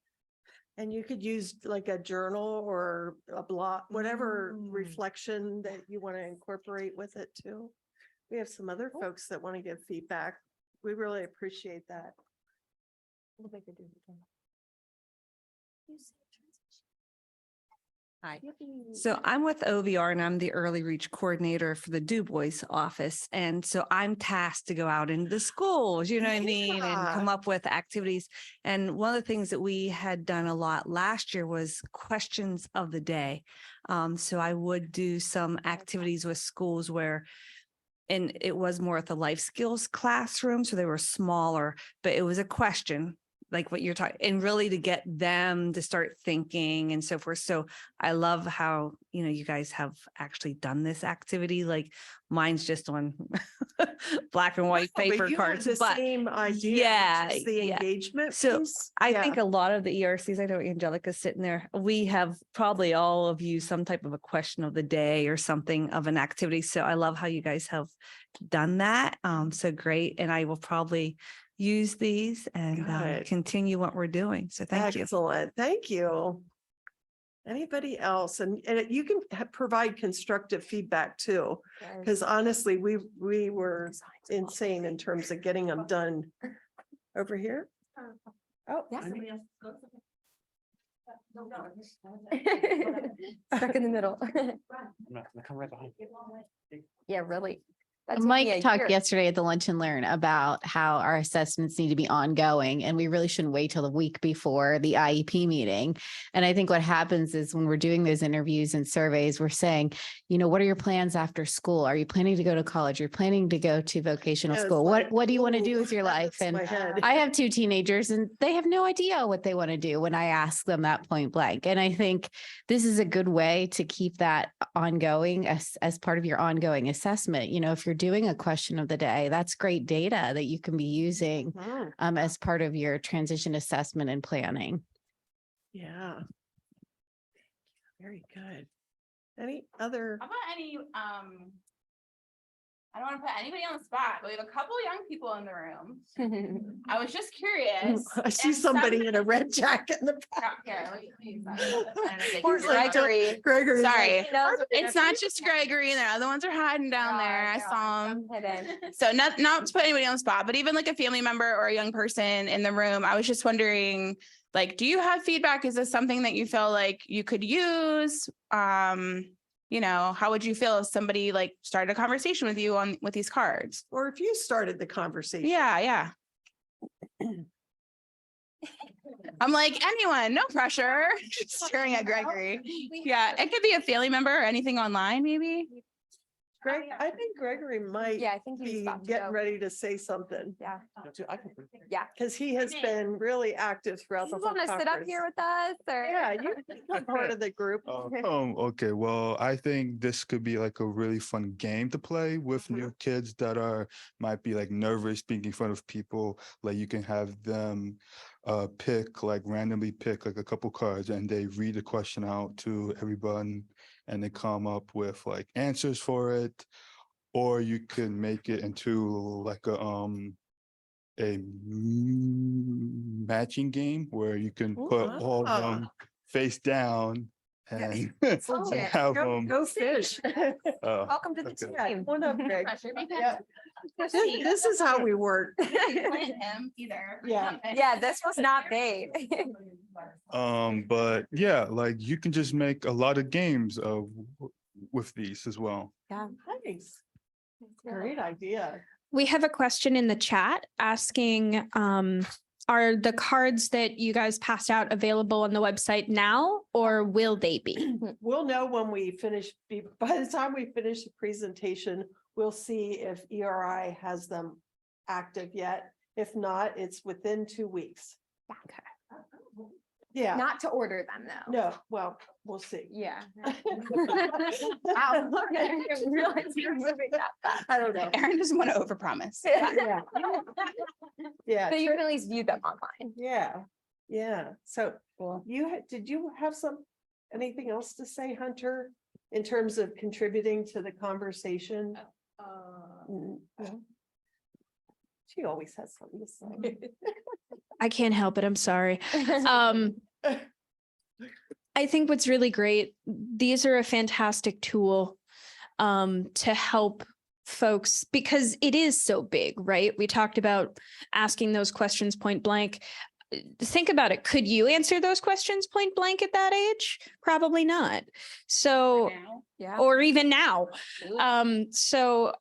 And you could use like a journal or a blog, whatever Mm. reflection that you want to incorporate with it too. We have some other folks that want to give feedback. We really appreciate that. Hi. So I'm with OVR and I'm the early reach coordinator for the Du Bois office. And so I'm tasked to go out into the schools, you know what I mean, and come up with activities. And one of the things that we had done a lot last year was questions of the day. So I would do some activities with schools where, and it was more at the life skills classroom. So they were smaller, but it was a question like what you're talking, and really to get them to start thinking and so forth. So I love how, you know, you guys have actually done this activity. Like mine's just on black and white But paper you have cards, the but same idea, yeah, which is the yeah. engagement So piece. I Yeah. think a lot of the ERCs, I know Angelica's sitting there, we have probably all of you some type of a question of the day or something of an activity. So I love how you guys have done that. So great. And I will probably use these and Good. continue what we're doing. So thank you. Excellent. Thank you. Anybody else? And you can provide constructive feedback too, because honestly, we were insane in terms of getting them done over here. Oh, Yeah. Stuck in the middle. Come right behind. Yeah, really. That took me Mike a talked year. yesterday at the Lunch and Learn about how our assessments need to be ongoing and we really shouldn't wait till the week before the IEP meeting. And I think what happens is when we're doing those interviews and surveys, we're saying, you know, what are your plans after school? Are you planning to go to college? You're planning to go to vocational Yeah, it's school? like, What do you want to do with your that life? hurts And my head. I have 2 teenagers and they have no idea what they want to do when I ask them that point blank. And I think this is a good way to keep that ongoing as part of your ongoing assessment. You know, if you're doing a question of the day, that's great data that you can be using as part of your transition assessment and planning. Yeah. Very good. Any other? How about any, I don't want to put anybody on the spot, but we have a couple of young people in the room. I was just curious. I see if somebody in a red jacket in the back. Here, let me see. I don't know if they Poor can see it. Gregory. Gregory's Sorry, like, it's not just Gregory. The other ones are hiding down there. I saw them. So not to put anybody on the spot, but even like a family member or a young person in the room, I was just wondering, like, do you have feedback? Is this something that you feel like you could use? You know, how would you feel if somebody like started a conversation with you with these cards? Or if you started the conversation. Yeah. I'm like, anyone, no pressure. Staring at Gregory. Yeah, it could be a family member or anything online, maybe. Greg, I think Gregory might Yeah, I think he's be about to getting go. ready to say something. Yeah. Yeah. Because he has been really active throughout the You whole want to sit up conference. here with us or? Yeah, you become part of the group. Okay, well, I think this could be like a really fun game to play with new kids that might be like nervous speaking in front of people. Like you can have them randomly pick like a couple cards and they read the question out to everyone and they come up with like answers for it. Or you can make it into like a matching game where you can put all of them face down and have them Go fish. Welcome to the team. One up, Greg. Pressure. Yeah. This is how we work. Plan him either. Yeah. Yeah, this was not paid. But yeah, like you can just make a lot of games with these as well. Yeah. Nice. Great idea. We have a question in the chat asking, are the cards that you guys passed out available on the website now, or will they be? We'll know when we finish. By the time we finish the presentation, we'll see if ERI has them active yet. If not, it's within 2 weeks. Okay. Yeah. Not to order them though. No, well, we'll see. Yeah. Wow. Okay. I didn't realize you were moving that fast. I don't know. Aaron doesn't want to overpromise. Yeah. Yeah. But you can at least view them online. Yeah. Yeah. So did you have anything else to say, Hunter, in terms of contributing to the conversation? No? She always has something to say. I can't help it. I'm sorry. I think what's really great, these are a fantastic tool to help folks because it is so big, right? We talked about asking those questions point blank. think about it. Could you answer those questions point blank at that age? Probably not. So, Yeah. or even now. So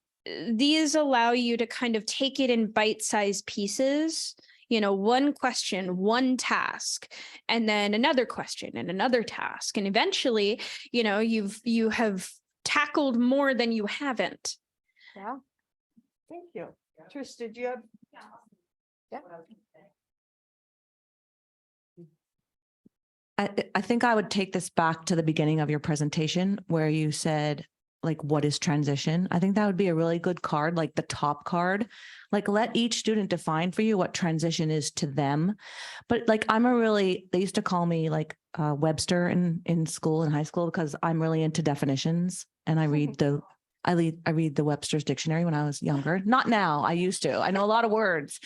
these allow you to kind of take it in bite-sized pieces, one question, one task, and then another question and another task. And eventually, you have tackled more than you haven't. Yeah. Thank you. Trish, did you have? Yeah. I think I would take this back to the beginning of your presentation where you said, like, what is transition? I think that would be a really good card, like the top card. Like, let each student define for you what transition is to them. But like, they used to call me like Webster in school, in high school, because I'm really into definitions and I read the Webster's dictionary when I was younger. Not now, I used to. I know a lot of words.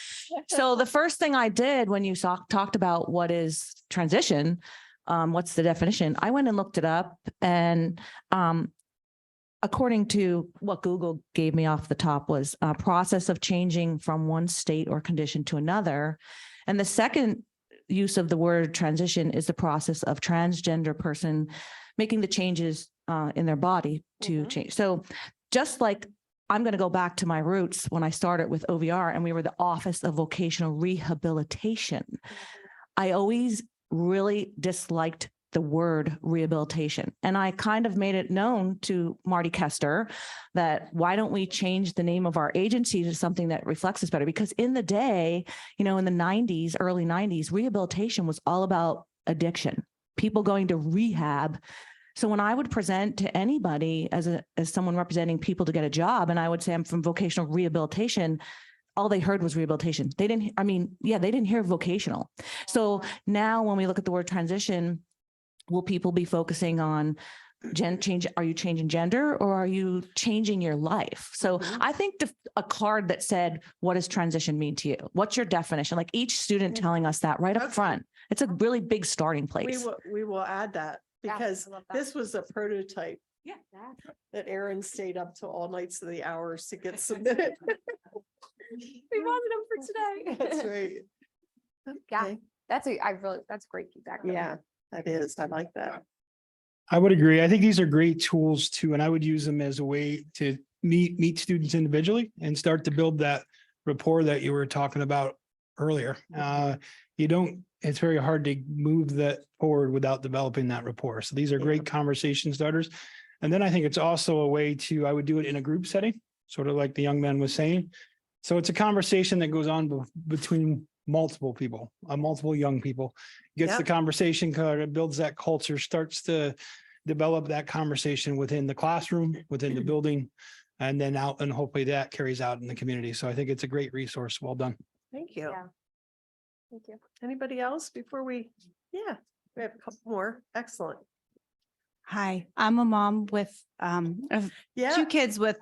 So the first thing I did when you talked about what is transition, what's the definition? I went and looked it up, and according to what Google gave me off the top was a process of changing from one state or condition to another. And the second use of the word transition is the process of transgender person making the changes in their body to change. So just like I'm going to go back to my roots when I started with OVR and we were the Office of Vocational Rehabilitation. I always really disliked the word rehabilitation. And I kind of made it known to Marty Kester that why don't we change the name of our agency to something that reflects us better? Because in the day, in the 90s, early 90s, rehabilitation was all about addiction, people going to rehab. So when I would present to anybody as someone representing people to get a job, and I would say I'm from vocational rehabilitation, all they heard was rehabilitation. They didn't hear vocational. So now when we look at the word transition, will people be focusing on change? Are you changing gender or are you changing your life? So I think a card that said, what does transition mean to you? What's your definition? Like each student telling us that right up front. It's a really big starting place. We will add that because this was a prototype. Yeah. That Aaron stayed up till all nights of the hours to get submitted. We wanted them for today. That's right. Yeah, that's great feedback. Yeah, that is. I like that. I would agree. I think these are great tools too, and I would use them as a way to meet students individually and start to build that rapport that you were talking about earlier. It's very hard to move that forward without developing that rapport. So these are great conversation starters. And then I think it's also a way I would do it in a group setting, sort of like the young man was saying. So it's a conversation that goes on between multiple people, multiple young people, gets the conversation card, builds that culture, starts to develop that conversation within the classroom, within the building, and then out, and hopefully that carries out in the community. So I think it's a great resource. Well done. Thank you. Yeah. Thank you. Anybody else before we have a couple more. Excellent. Hi, I'm a mom with two kids with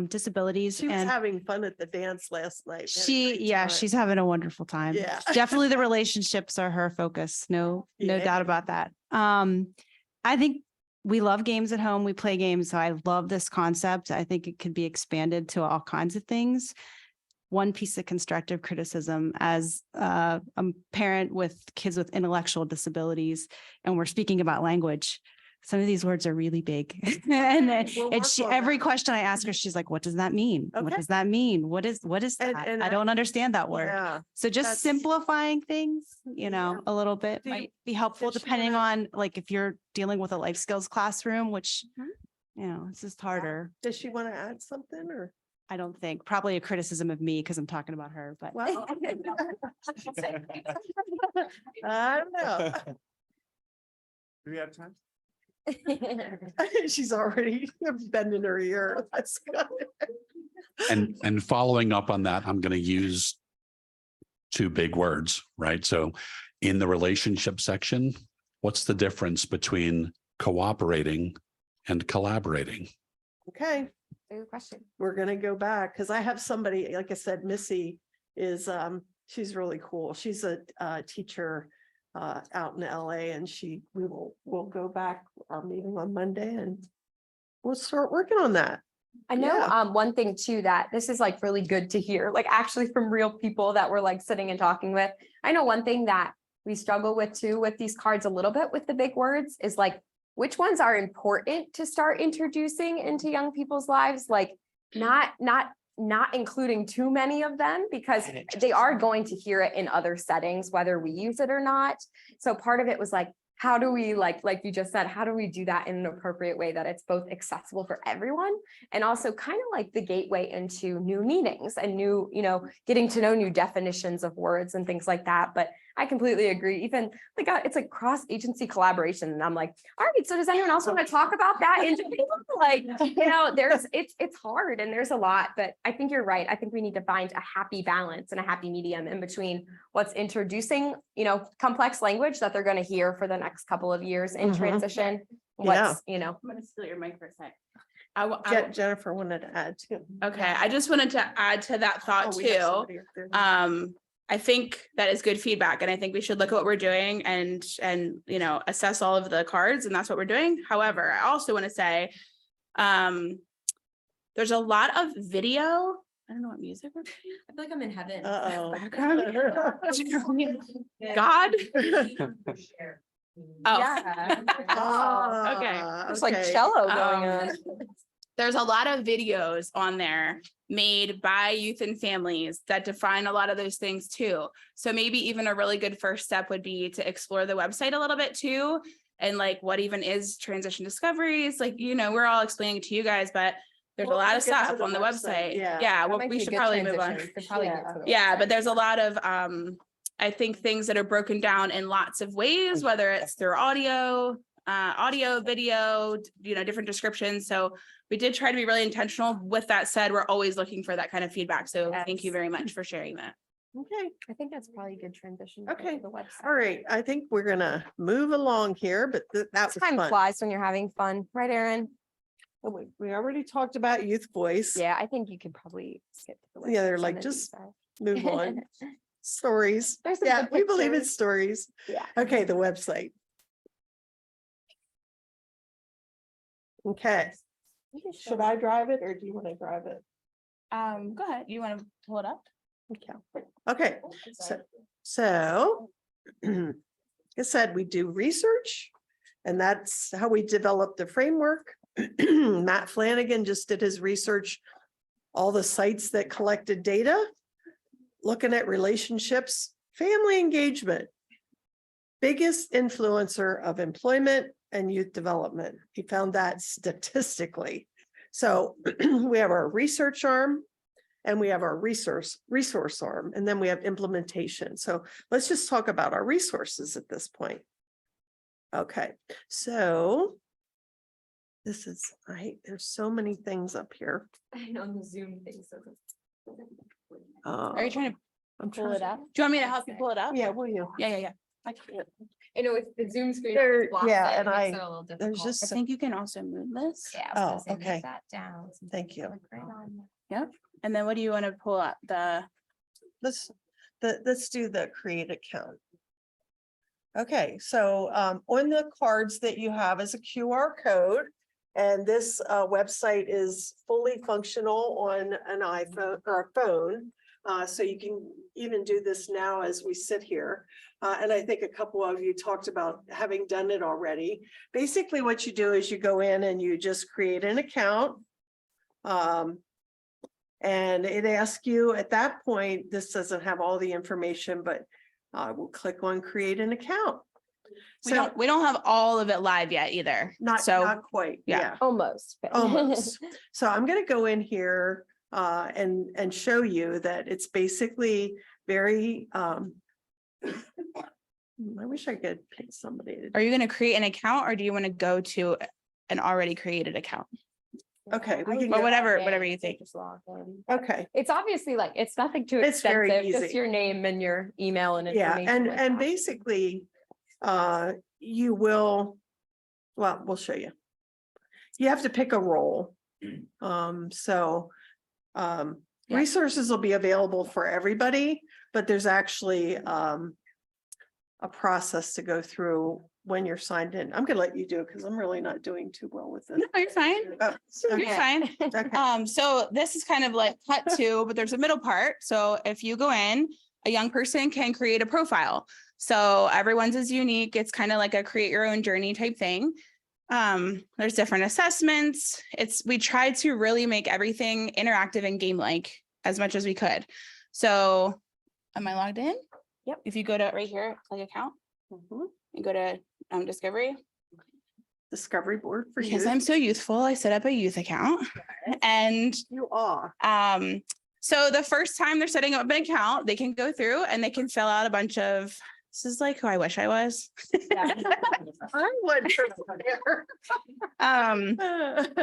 disabilities. She was having fun at the dance last night. She's having a wonderful time. Yeah. Definitely the relationships are her focus. No doubt about that. I think we love games at home. We play games. So I love this concept. I think it could be expanded to all kinds of things. One piece of constructive criticism as a parent with kids with intellectual disabilities, and we're speaking about language. Some of these words are really big. And every question I ask her, she's like, what does that mean? Okay. What does that mean? What is that? I don't understand that word. Yeah, so just simplifying things, a little bit might be helpful depending on like if you're dealing with a life skills classroom, which, it's just harder. Does she want to add something or? I don't think, probably a criticism of me because I'm talking about her, but. Well, I don't know. Do we have time? She's already bending her ear. That's good. And following up on that, I'm going to use two big words, right? So in the relationship section, what's the difference between cooperating and collaborating? Okay. Good question. We're going to go back because I have somebody, like I said, Missy is, she's really cool. She's a teacher out in LA, and we'll go back our meeting on Monday and we'll start working on that. I know Yeah. one thing too, that this is like really good to hear, like actually from real people that we're like sitting and talking with. I know one thing that we struggle with too with these cards a little bit with the big words is like, which ones are important to start introducing into young people's lives? Like not including too many of them because they are going to hear it in other settings, whether we use it or not. So part of it was like, how do we like you just said, how do we do that in an appropriate way that it's both accessible for everyone and also kind of like the gateway into new meanings and new, getting to know new definitions of words and things like that. But I completely agree. Even like it's like cross-agency collaboration. And I'm like, all right, so does anyone else want to talk about that? Like, it's hard and there's a lot, but I think you're right. I think we need to find a happy balance and a happy medium in between what's introducing, complex language that they're going to hear for the next couple of years in transition. What's, I'm going to steal your mic for a sec. Jennifer wanted to add too. Okay, I just wanted to add to that thought we have too. somebody up there. I think that is good feedback, and I think we should look at what we're doing and assess all of the cards, and that's what we're doing. However, I also want to say, there's a lot of video. I don't know what music. I feel like I'm in heaven. God. Oh, Yeah. Okay. There's like cello going on. There's a lot of videos on there made by youth and families that define a lot of those things too. So maybe even a really good first step would be to explore the website a little bit too. And like, what even is Transition Discoveries? Like, we're all explaining it to you guys, but there's a lot of stuff on the website. Yeah. Well, we should probably move on. Yeah. But there's a lot of, I think things that are broken down in lots of ways, whether it's through audio, video, different descriptions. So we did try to be really intentional. With that said, we're always looking for that kind of feedback. So thank you very much for sharing that. Okay. I think that's probably a good transition. Okay. To the website. All right. I think we're gonna move along here, but that was Time fun. flies when you're having fun, right, Erin? We already talked about youth voice. Yeah, I think you could probably skip to the website. Yeah, they're like, just move on. Stories. There's some Yeah, good we believe in pictures. stories. Yeah. Okay, the website. Okay. Should I drive it or do you want to drive it? Go ahead. You want to pull it up? Okay. So like I said, we do research and that's how we develop the framework. Matt Flanagan just did his research, all the sites that collected data, looking at relationships, family engagement, biggest influencer of employment and youth development. He found that statistically. So we have our research arm and we have our resource arm, and then we have implementation. So let's just talk about our resources at this point. Okay, so this is right. There's so many things up here. I know the Zoom thing. So Are you trying to pull it up? Do you want me to help you pull it up? Yeah, will you? Yeah. I know it's the Zoom screen. There, blocks yeah, it, and makes I, it a little there's difficult. just, I think you can also move this. Yeah, I was oh, gonna say, move okay. that down. so Thank you. click right on there. Yep. And then what do you want to pull up? Let's do the create account. Okay, so on the cards that you have is a QR code. And this website is fully functional on an iPhone or a phone. So you can even do this now as we sit here. And I think a couple of you talked about having done it already. Basically, what you do is you go in and you just create an account. And it asks you at that point, this doesn't have all the information, but we'll click on create an account. We don't have all of it live yet either. Not quite. Yeah. Almost. Almost. So I'm going to go in here and show you that it's basically very, I wish I could pick somebody. Are you going to create an account or do you want to go to an already created account? Okay. We can But go, whatever you think. Just log in. okay. It's obviously like, it's nothing too It's very expensive, just easy. your name and your email and Yeah. information. like And that. basically, you will, well, we'll show you. You have to pick a role. Resources will be available for everybody, but there's actually a process to go through when you're signed in. I'm gonna let you do it because I'm really not doing too well with it. No, you're fine. Oh, You're okay. fine. Okay. So this is kind of like cut two, but there's a middle part. So if you go in, a young person can create a profile. So everyone's is unique. It's kind of like a create your own journey type thing. There's different assessments. We tried to really make everything interactive and game-like as much as we could. So am I logged in? Yep. If you go to right here, click account, and go to Discovery. Discovery board for Because you. I'm so youthful, I set up a youth account. And you are. So the first time they're setting up an account, they can go through and they can fill out a bunch of, this is like who I wish I was. I would.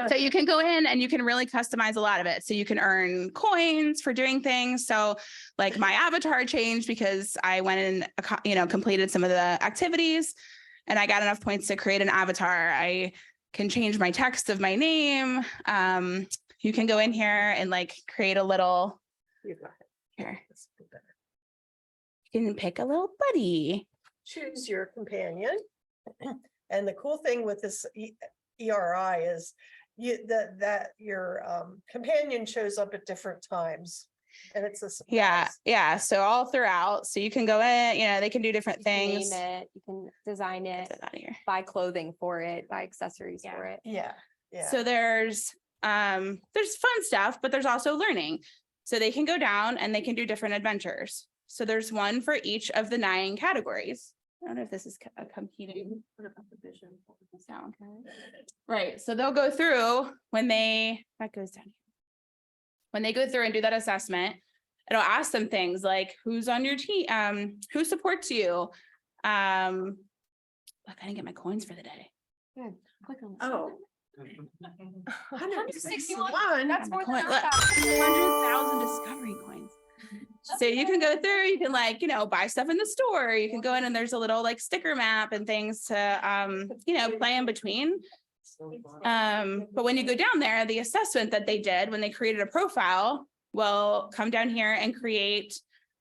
So you can go in and you can really customize a lot of it. So you can earn coins for doing things. So like my avatar changed because I went and, completed some of the activities and I got enough points to create an avatar. I can change my text of my name. You can go in here and like create a little, here. You can pick a little buddy. Choose your companion. And the cool thing with this ERI is that your companion shows up at different times. And it's a surprise. Yeah. So all throughout. So you can go in, they can do different You can things. name it, you can design it, Get that out of here. buy clothing for it, buy accessories for it. Yeah. So there's fun stuff, but there's also learning. So they can go down and they can do different adventures. So there's one for each of the 9 categories. I don't know if this is a competing. What about the vision? Sound. Right. So they'll go through that goes down. When they go through and do that assessment, it'll ask them things like who's on your team, who supports you. I didn't get my coins for the day. Good. Click on this. Oh. 161. That's more than 100,000 discovery coins. So you can go through, you can buy stuff in the store. You can go in and there's a little sticker map and things to, play in between. But when you go down there, the assessment that they did when they created a profile will come down here and create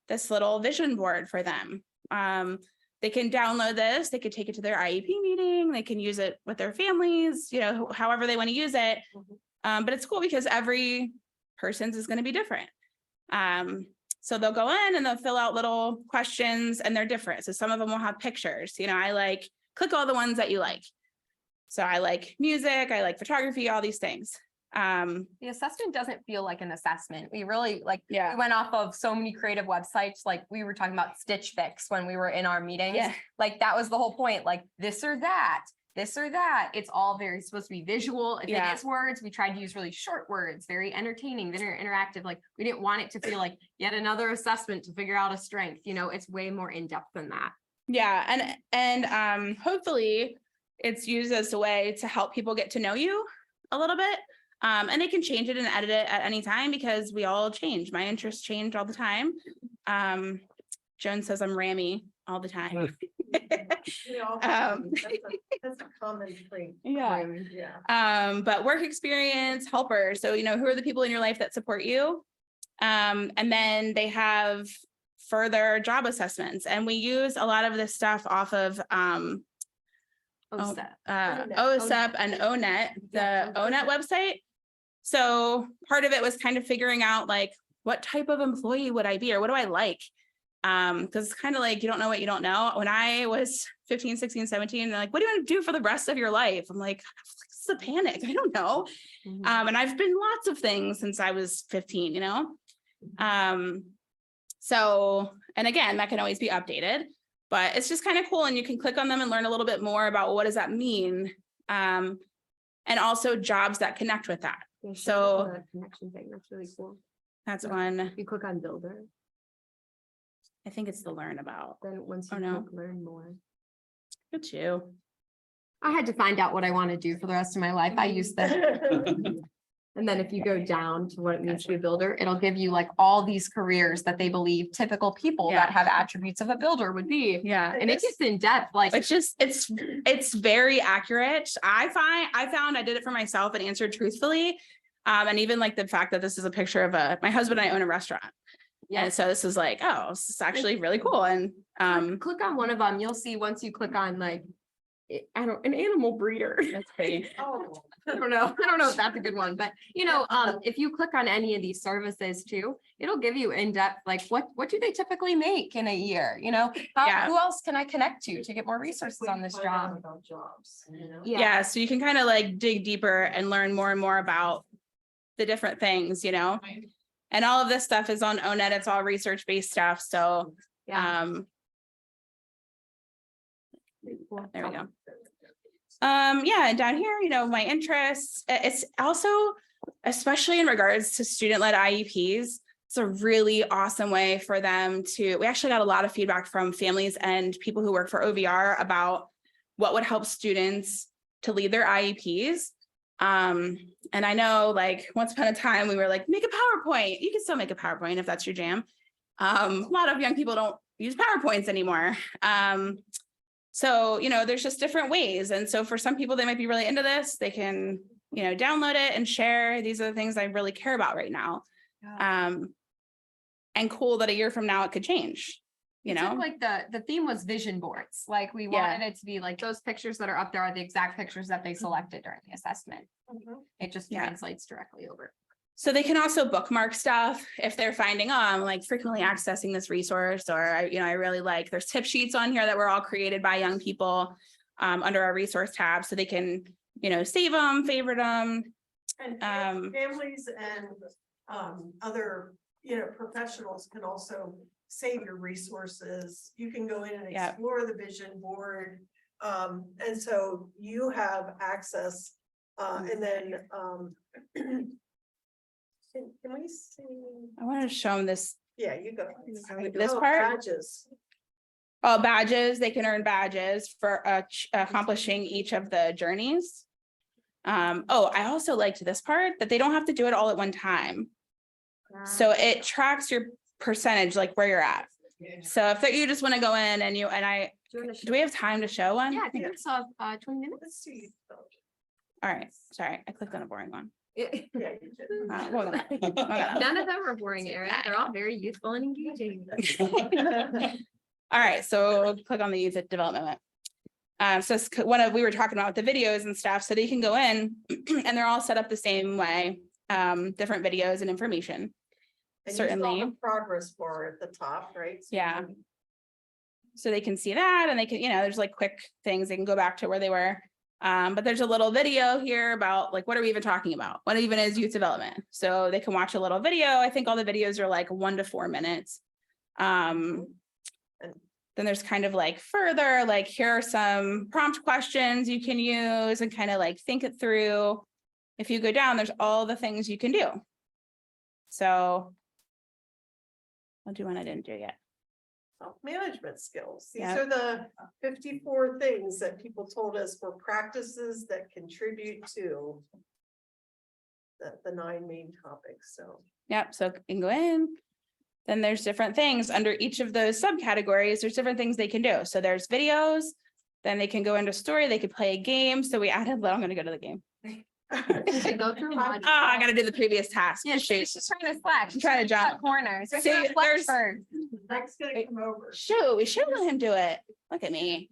this little vision board for them. They can download this, they could take it to their IEP meeting, they can use it with their families, however they want to use it. But it's cool because every person's is going to be different. So they'll go in and they'll fill out little questions and they're different. So some of them will have pictures, I click all the ones that you like. So I like music, I like photography, all these things. The assessment doesn't feel like an assessment. We really we went off of so many creative websites. Like we were talking about Stitch Fix when we were in our meetings. Yeah. Like that was the whole point, like this or that. It's all very supposed to be visual. If it is words, we tried to use really short words, very entertaining, very interactive. Like we didn't want it to feel like yet another assessment to figure out a strength. It's way more in depth than that. Yeah. And hopefully it's used as a way to help people get to know you a little bit. And they can change it and edit it at any time because we all change. My interests change all the time. Joan says I'm rammy all the time. That's a common trait. Yeah. But work experience, helpers. So, who are the people in your life that support you? And then they have further job assessments. And we use a lot of this stuff off of OSEP and ONET, the ONET website. So part of it was kind of figuring out what type of employee would I be or what do I like? Because it's kind of like, you don't know what you don't know. When I was 15, 16, 17, they're like, what do you want to do for the rest of your life? I'm like, this is a panic. I don't know. And I've been lots of things since I was 15, So, and again, that can always be updated, but it's just kind of cool. And you can click on them and learn a little bit more about what does that mean? And also jobs that connect with that. So connection thing, that's really cool. That's one. You click on builder. I think it's the learn about. Then once you click learn more. Good too. I had to find out what I want to do for the rest of my life. I used that. And then if you go down to what it means to be a builder, it'll give you all these careers that they believe typical people that have attributes of a builder would be. Yeah. And it gets in depth. It's very accurate. I found I did it for myself and answered truthfully. And even the fact that this is a picture of my husband and I own a restaurant. Yeah. And so this is this is actually really cool. And click on one of them. You'll see once you click on an animal breeder. That's pretty. I don't know if that's a good one, but if you click on any of these services too, it'll give you in-depth, like what do they typically make in a year? Who else can I connect to get more resources on this job? About jobs, Yeah, so you can kind of like dig deeper and learn more and more about the different things, and all of this stuff is on ONET. It's all research-based stuff. So, there we go. Yeah, and down here, my interests, it's also, especially in regards to student-led IEPs, it's a really awesome way for them we actually got a lot of feedback from families and people who work for OVR about what would help students to lead their IEPs. And I know, like, once upon a time we were like, make a PowerPoint. You can still make a PowerPoint if that's your jam. A lot of young people don't use PowerPoints anymore. So, there's just different ways. And so for some people, they might be really into this. They can, download it and share. These are the things I really care about right now. And cool that a year from now it could change, Like the theme was vision boards. Like we wanted it to be like those pictures that are up there are the exact pictures that they selected during the assessment. It just translates directly over. So they can also bookmark stuff if they're finding, I'm like frequently accessing this resource, or I really like, there's tip sheets on here that were all created by young people under our resource tab. So they can, save them, favorite them. And families and other, professionals can also save your resources. You can go in and explore the vision board. And so you have access and then can we see? I want to show them this. Yeah, you go. This part. Badges. Oh, badges. They can earn badges for accomplishing each of the journeys. I also liked this part that they don't have to do it all at one time. So it tracks your percentage, like where you're at. So if you just want to go in and do we have time to show one? Yeah, I think it's 20 minutes. Let's see. All right. Sorry, I clicked on a boring one. None of them are boring, Erin. They're all very useful and engaging. All right, so click on the youth development one. So it's we were talking about the videos and stuff, so they can go in and they're all set up the same way, different videos and information. And Certainly. you saw the progress bar at the top, right? So Yeah. So they can see that, and they can, there's like quick things they can go back to where they were. But there's a little video here about like, what are we even talking about? What even is youth development? So they can watch a little video. I think all the videos are like 1 to 4 minutes. Then there's kind of like further, like here are some prompt questions you can use and kind of like think it through. If you go down, there's all the things you can do. So I'll do one I didn't do yet. Self-management skills. These Yep. are the 54 things that people told us were practices that contribute to the 9 main topics. So Yep, so you can go in. Then there's different things under each of those subcategories. There's different things they can do. So there's videos, then they can go into story, they could play a game. So we added, I'm going to go to the game. Go through. Oh, I got to do the previous task. Yeah, she's just trying to slack. She's Trying to cut jump. corners. See, there's- Zach's gonna come over. Shoot, we should let him do it. Look at me.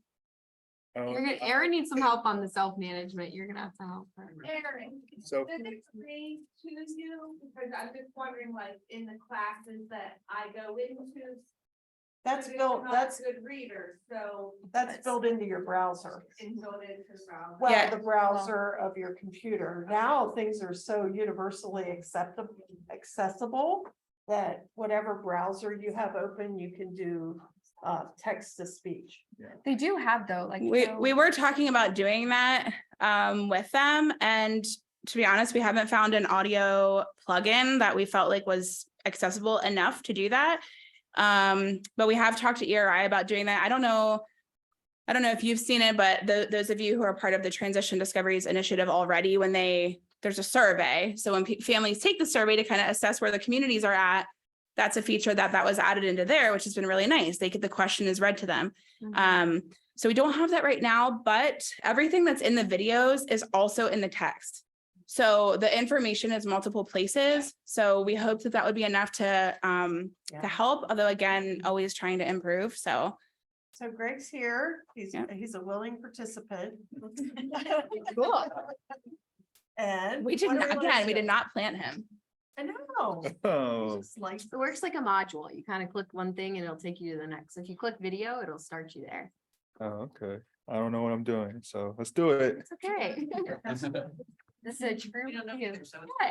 Erin needs some help on the self-management. You're gonna have to help her. Erin, So- specifically choose you, because I'm just wondering, like, in the classes that I go into. That's students built, are not that's Good readers, so. that's built into your browser. And built into the browser. Well, Yeah. the browser of your computer. Now things are so universally accessible that whatever browser you have open, you can do text to speech. They do have though, like. We were talking about doing that with them. And to be honest, we haven't found an audio plugin that we felt like was accessible enough to do that. But we have talked to ERI about doing that. I don't know if you've seen it, but those of you who are part of the Transition Discoveries initiative already, when there's a survey. So when families take the survey to kind of assess where the communities are at, that's a feature that was added into there, which has been really nice. The question is read to them. So we don't have that right now, but everything that's in the videos is also in the text. So the information is multiple places. So we hope that would be enough to help, although again, always trying to improve. So So Greg's here. He's a willing participant. Cool. And We did what do not, wanna again, we do? did not plant him. I know. Oh, Just like, It works like a module. You kind of click one thing and it'll take you to the next. If you click video, it'll start you there. oh, okay. I don't know what I'm doing, so let's do it. It's okay. This is a true review. Yeah,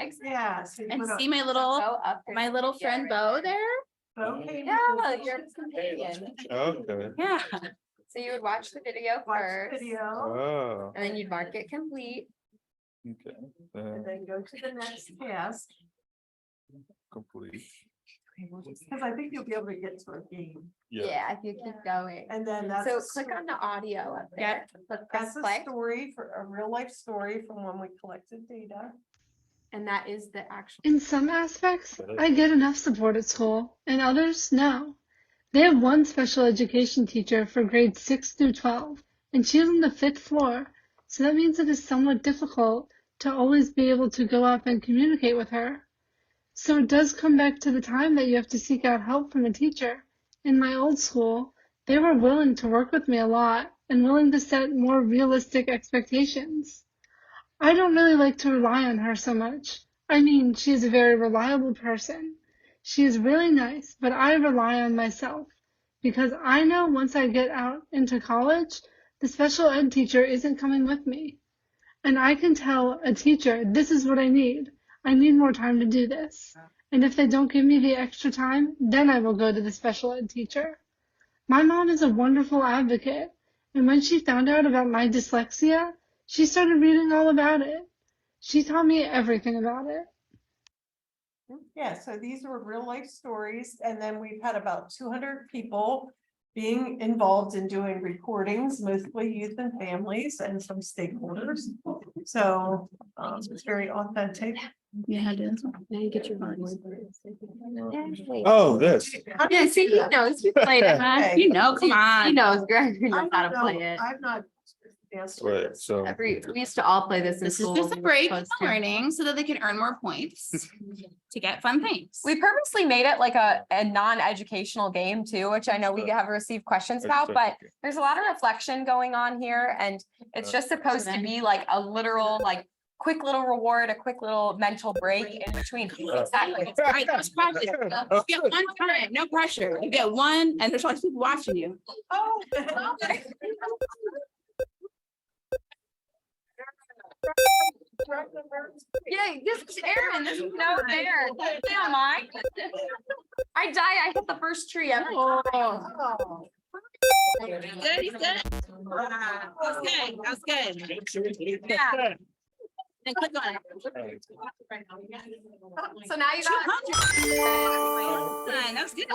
exactly. yeah. So you And put a see my little, Go up. there's my a little video friend right Bo there. there. bouquet. Yeah, you're his companion. Okay. Yeah. So you would watch the video Watch first. the video Oh, And then you'd mark it complete. okay. and then go to the next task. Complete. Because I think you'll be able to get to a game. Yeah, if you keep going. And then that's. So a click story. on the audio up there. Press That's a play. story for a real life story from when we collected data. And that is the actual. In some aspects, I get enough support at school. In others, no. They have one special education teacher for grades 6 through 12, and she's on the 5th floor, so that means it is somewhat difficult to always be able to go up and communicate with her. So it does come back to the time that you have to seek out help from a teacher. In my old school, they were willing to work with me a lot and willing to set more realistic expectations. I don't really like to rely on her so much. I mean, she is a very reliable person. She is really nice, but I rely on myself because I know once I get out into college, the special ed teacher isn't coming with me. And I can tell a teacher, this is what I need. I need more time to do this. And if they don't give me the extra time, then I will go to the special ed teacher. My mom is a wonderful advocate. And when she found out about my dyslexia, she started reading all about it. She taught me everything about it. Yeah, so these were real life stories, and then we've had about 200 people being involved in doing recordings, mostly youth and families and some stakeholders. So it's very authentic. Yeah, it is. Now you get your voice. Oh, this. Yeah, see, he knows. He played it. Okay. You know, come on. He knows. Greg knows how to play it. I've not danced. Right, so. We used to all play this in This is school. just a We were break supposed from to. learning so that they can earn more points to get fun things. We purposely made it like a non-educational game too, which I know we have received questions about, but there's a lot of reflection going on here, and it's just supposed to be like a literal, like, quick little reward, a quick little mental break in between. Exactly. All right, that's practice. You get one time, no pressure. You get one, and there's always people watching you. Oh. Yeah, this is Aaron. This is no fair. Damn, mine. I die. I hit the first tree every time. Good, he's good. That was good. That was good. Yeah. Then click on it. So now you got. 200. That was good.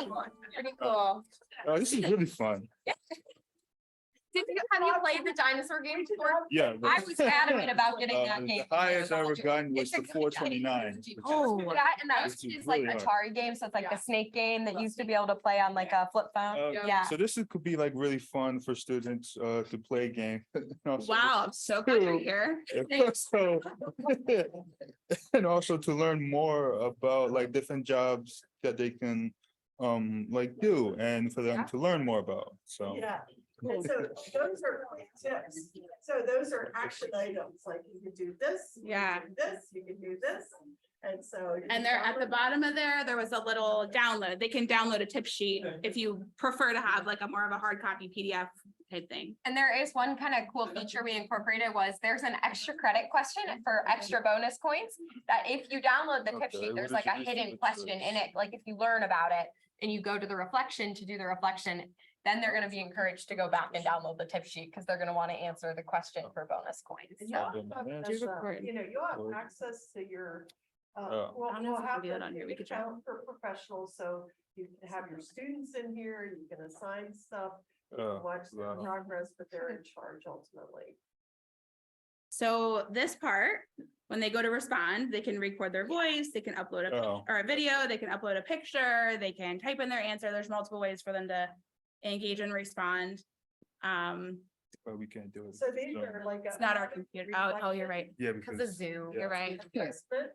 Pretty cool. Oh, this is really fun. Have you played the dinosaur game before? Yeah. I was adamant about getting that The game. highest I ever gotten was the 429. Oh, that and that Which is is like really hard. Atari game, so it's like a snake game that used to be able to play on like a flip phone. Yeah. So this could be like really fun for students to play a game. Wow, I'm so glad you're here. So, and also to learn more about like different jobs that they can like do and for them to learn more about. So Yeah. And so those are quick tips. So those are action items, like you can do this. you can Yeah. do This, you can do this. And so. And they're at the bottom of there was a little download. They can download a tip sheet if you prefer to have like a more of a hard copy PDF type thing. And there is one kind of cool feature we incorporated was there's an extra credit question for extra bonus points that if you download the tip Okay, sheet, there's what like is a it? hidden question in it. Like if you learn about it and you go to the reflection to do the reflection, then they're going to be encouraged to go back and download the tip sheet because they're going to want to answer the question for bonus coins. And So you'll have, you know, you'll have access to your. Well, I don't know we'll if we have can do that the on here. We could try. account for professionals, so you can have your students in here, you can assign stuff. You can Oh, watch their wow. progress, but they're in charge ultimately. So this part, when they go to respond, they can record their voice, they can upload a Oh. or a video, they can upload a picture, they can type in their answer. There's multiple ways for them to engage and respond. but we can't do it. So these are like. It's not our computer. Oh, you're right. Yeah, because of because Zoom, yeah. you're right. Assessment.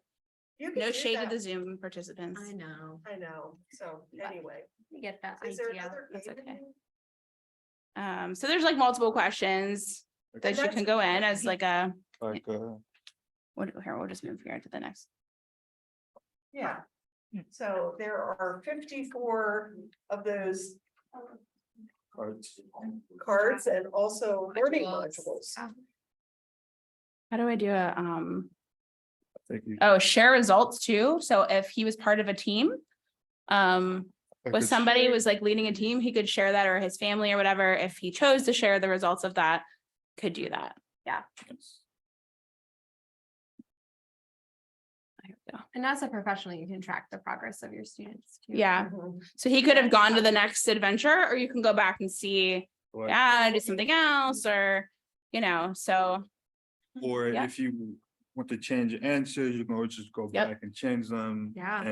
You can No do shade to that. the Zoom participants. I know. I know, so anyway. You get that Is there idea. another That's game okay. So there's like multiple questions that you can go in as like a, Like, here, we'll just move here to the next. Yeah. So there are 54 of those cards and also learning modules. How do I do a, thank you. oh, share results too? So if he was part of a team, was somebody was like leading a team, he could share that, or his family or whatever. If he chose to share the results of that, could do that. Yeah. And as a professional, you can track the progress of your students too. Yeah. So he could have gone to the next adventure, or you can go back and see, yeah, do something else, or, you know, so. Or Yeah. if you want to change your answers, you can always just go Yep. back and change them. Yeah.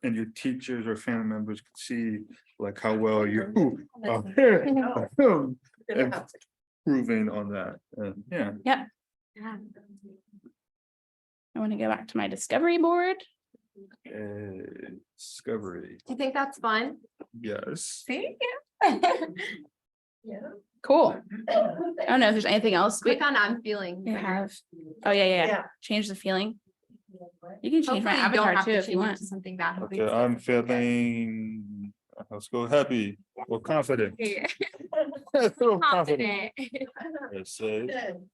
And your teachers or family members can see like how well you're improving on that. And yeah. Yep. I want to go back to my discovery board. Discovery. Do you think that's fun? Yes. See? Cool. I don't know if there's anything else. Click on I'm feeling. We have, oh yeah. Yeah. Change the feeling. You can change my Hopefully you don't avatar have too to if you change it want. to something bad. Okay, I'm feeling, let's go happy or confident. Confident. Let's say. I'm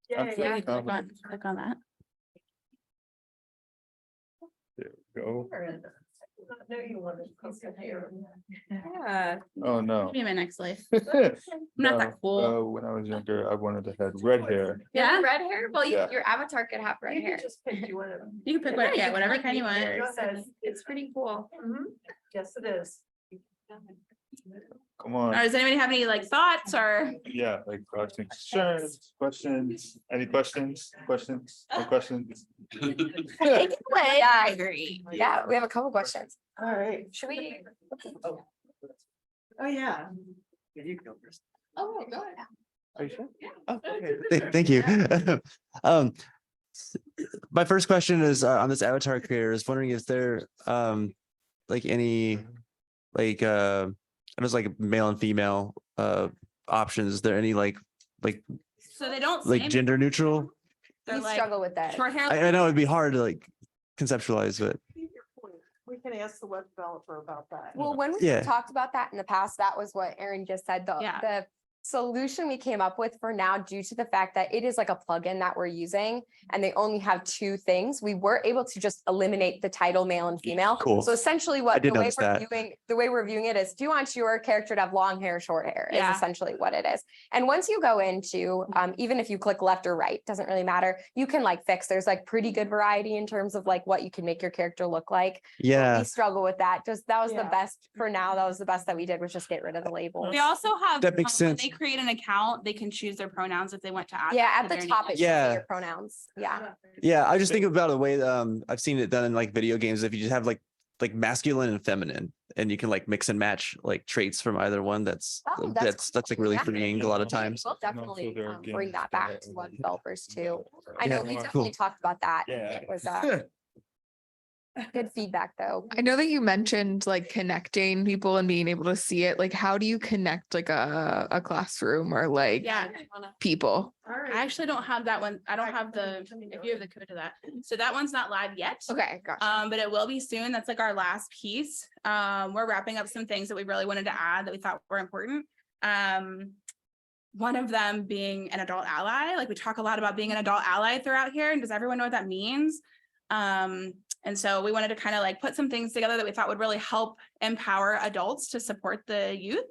Yeah, feeling click confident. on that. There we go. No, you wanted to here. Yeah. Oh, no. Maybe my next life. I'm not that cool. When I was younger, I wanted to have red hair. Yeah, red hair. Well, Yeah. your avatar could have red hair. Just pick you one of them. You can pick what, yeah, whatever kind you want. It's pretty cool. Yes, it is. Come on. Or does anybody have any like thoughts or? Yeah, like questions, any questions, no questions? Yeah, I agree. Yeah, we have a couple questions. All right. Should we? Oh, yeah. Oh, go ahead. Are you sure? Oh, Thank you. My first question is on this avatar creator is wondering, is there like any I was like male and female options? Is there any like So they don't like say gender neutral? they're We like struggle with that. short hair. I know it'd be hard to like conceptualize, but We can ask the web developer about that. Well, when we Yeah. talked about that in the past, that was what Erin just said. The solution we came up with for now, due to the fact that it is like a plugin that we're using and they only have two things, we were able to just eliminate the title male and female. Cool. So essentially I what did the way notice we're that. viewing it is, do you want your character to have long hair, short hair is Yeah. essentially what it is. And once you go into, even if you click left or right, doesn't really matter. You can like fix, there's like pretty good variety in terms of like what you can make your character look like. yeah. We struggle with that. Just that was the Yeah. best for now. That was the best that we did, was just get rid of the labels. They also have, That makes when sense. they create an account, they can choose their pronouns if they want to add. Yeah, that at to the their top, name. it should say Yeah. your pronouns. Yeah. Yeah, I just think about the way I've seen it done in like video games. If you just have like masculine and feminine, and you can like mix and match like traits from either one. That's Oh, that's like really Yeah. freeing a lot of times. We'll definitely there are bring games that that back have, to web developers too. I know Yeah, we cool. definitely talked about that. Yeah. It was good feedback though. I know that you mentioned like connecting people and being able to see it. Like, how do you connect like a classroom or like Yeah, people? I actually don't have that one. I don't have the, if you have the code to that. So that one's not live yet. Okay, gotcha. But it will be soon. That's like our last piece. We're wrapping up some things that we really wanted to add that we thought were important. One of them being an adult ally. Like we talk a lot about being an adult ally throughout here. And does everyone know what that means? And so we wanted to kind of like put some things together that we thought would really help empower adults to support the youth.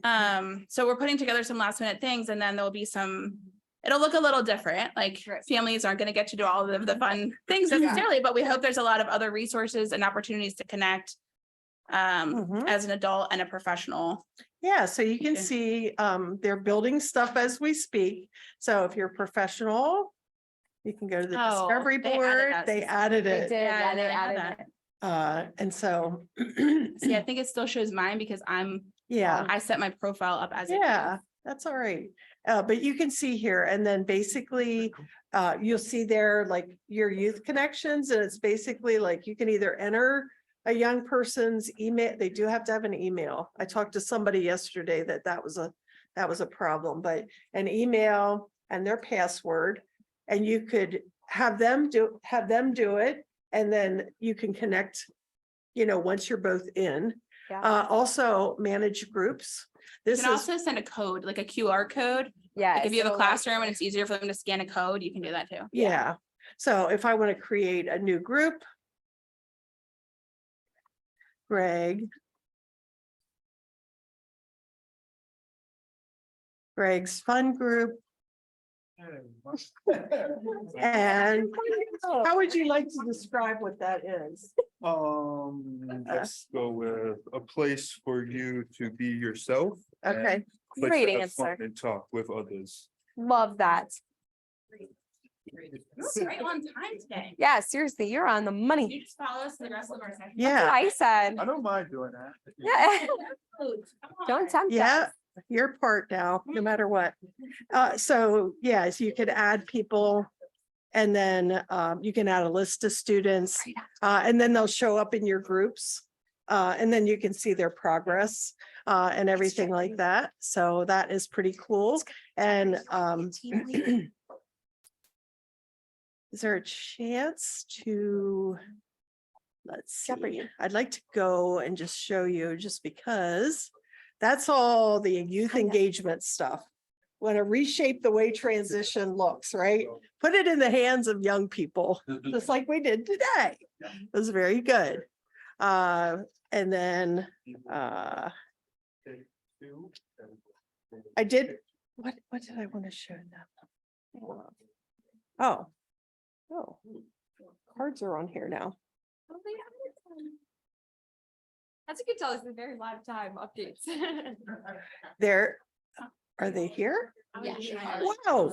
So we're putting together some last minute things, and then there'll be some, it'll look a little different. Like families aren't going to get to do all of the fun things necessarily, but we hope there's a lot of other resources and opportunities to connect as an adult and a professional. Yeah, so you can see they're building stuff as we speak. So if you're professional, you can go to the discovery board. They added it. They did. Yeah, they added it. And so. See, I think it still shows mine because Yeah. I set my profile up as Yeah, that's all right. But you can see here, and then basically, you'll see there like your youth connections, and it's basically like you can either enter a young person's email, they do have to have an email. I talked to somebody yesterday that was a problem, but an email and their password. And you could have them do it, and then you can connect, once you're both in. Also manage groups. You This can is, also send a code, like a QR code. Yeah. Like if you have a classroom and it's easier for them to scan a code, you can do that too. yeah. So if I want to create a new group, Greg's fun group. And how would you like to describe what that is? Let's go with a place for you to be yourself. and Okay. a place Great to have fun answer. and talk with others. Love that. You're right on time today. Yeah, seriously, you're on the You money. just follow us in the rest of our session. Yeah. I said. I don't mind doing that. Yeah. Come on. Don't tempt Yeah, us. your part now, no matter what. So yes, you could add people. And then you can add a list of students, and then they'll show up in your groups. And then you can see their progress and everything like that. So that is pretty cool. And is there a chance to, let's see, I'd like to go and just show you, just because that's all the youth engagement stuff. Want to reshape the way transition looks, right? Put it in the hands of young people, just like we did today. It was very good. And then I did, what did I want to show them? Oh, cards are on here now. As you can tell, this is a very live time updates. Are they here? Yeah. Wow,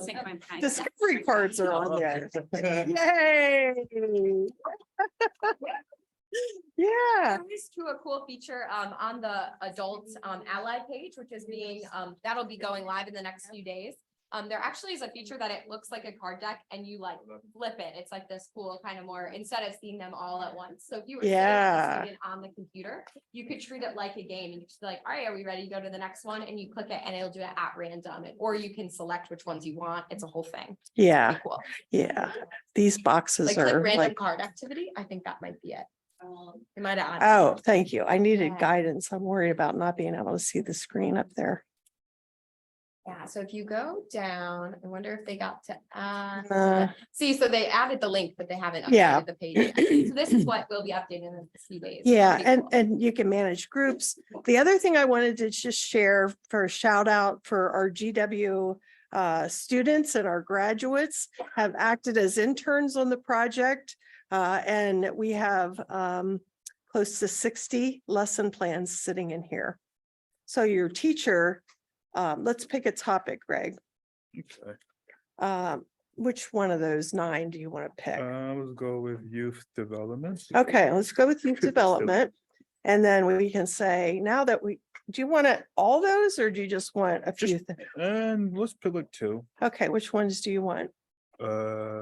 discovery cards are on there. Yay. Yeah. There is to a cool feature on the adult ally page, which is being that'll be going live in the next few days. There actually is a feature that it looks like a card deck and you like flip it. It's like this cool kind of more, instead of seeing them all at once. So if you were sitting as a student on the computer, you could treat it like a game and you just be like, all right, are we ready to go to the next one? And you click it and it'll do it at random. Or you can select which ones you want. It's a whole thing. Yeah. Pretty cool. Yeah. These boxes Like are random like, card activity. I think that might be it. It might have. oh, thank you. I needed Yeah. guidance. I'm worried about not being able to see the screen up there. Yeah, so if you go down, I wonder if they got to Uh, see, so they added the link, but they haven't Yeah. updated the page yet. So this is what will be updated in a few days. Yeah, Pretty and, cool. and you can manage groups. The other thing I wanted to just share for a shout out for our GW students and our graduates have acted as interns on the project. And we have close to 60 lesson plans sitting in here. So your teacher, let's pick a topic, Greg. Okay. Which one of those 9 do you want to pick? Let's go with youth development. Okay, let's go with youth Good stuff. development. And then we can say, now that do you want all those or do you just want a few? And let's pick like 2. Okay, which ones do you want?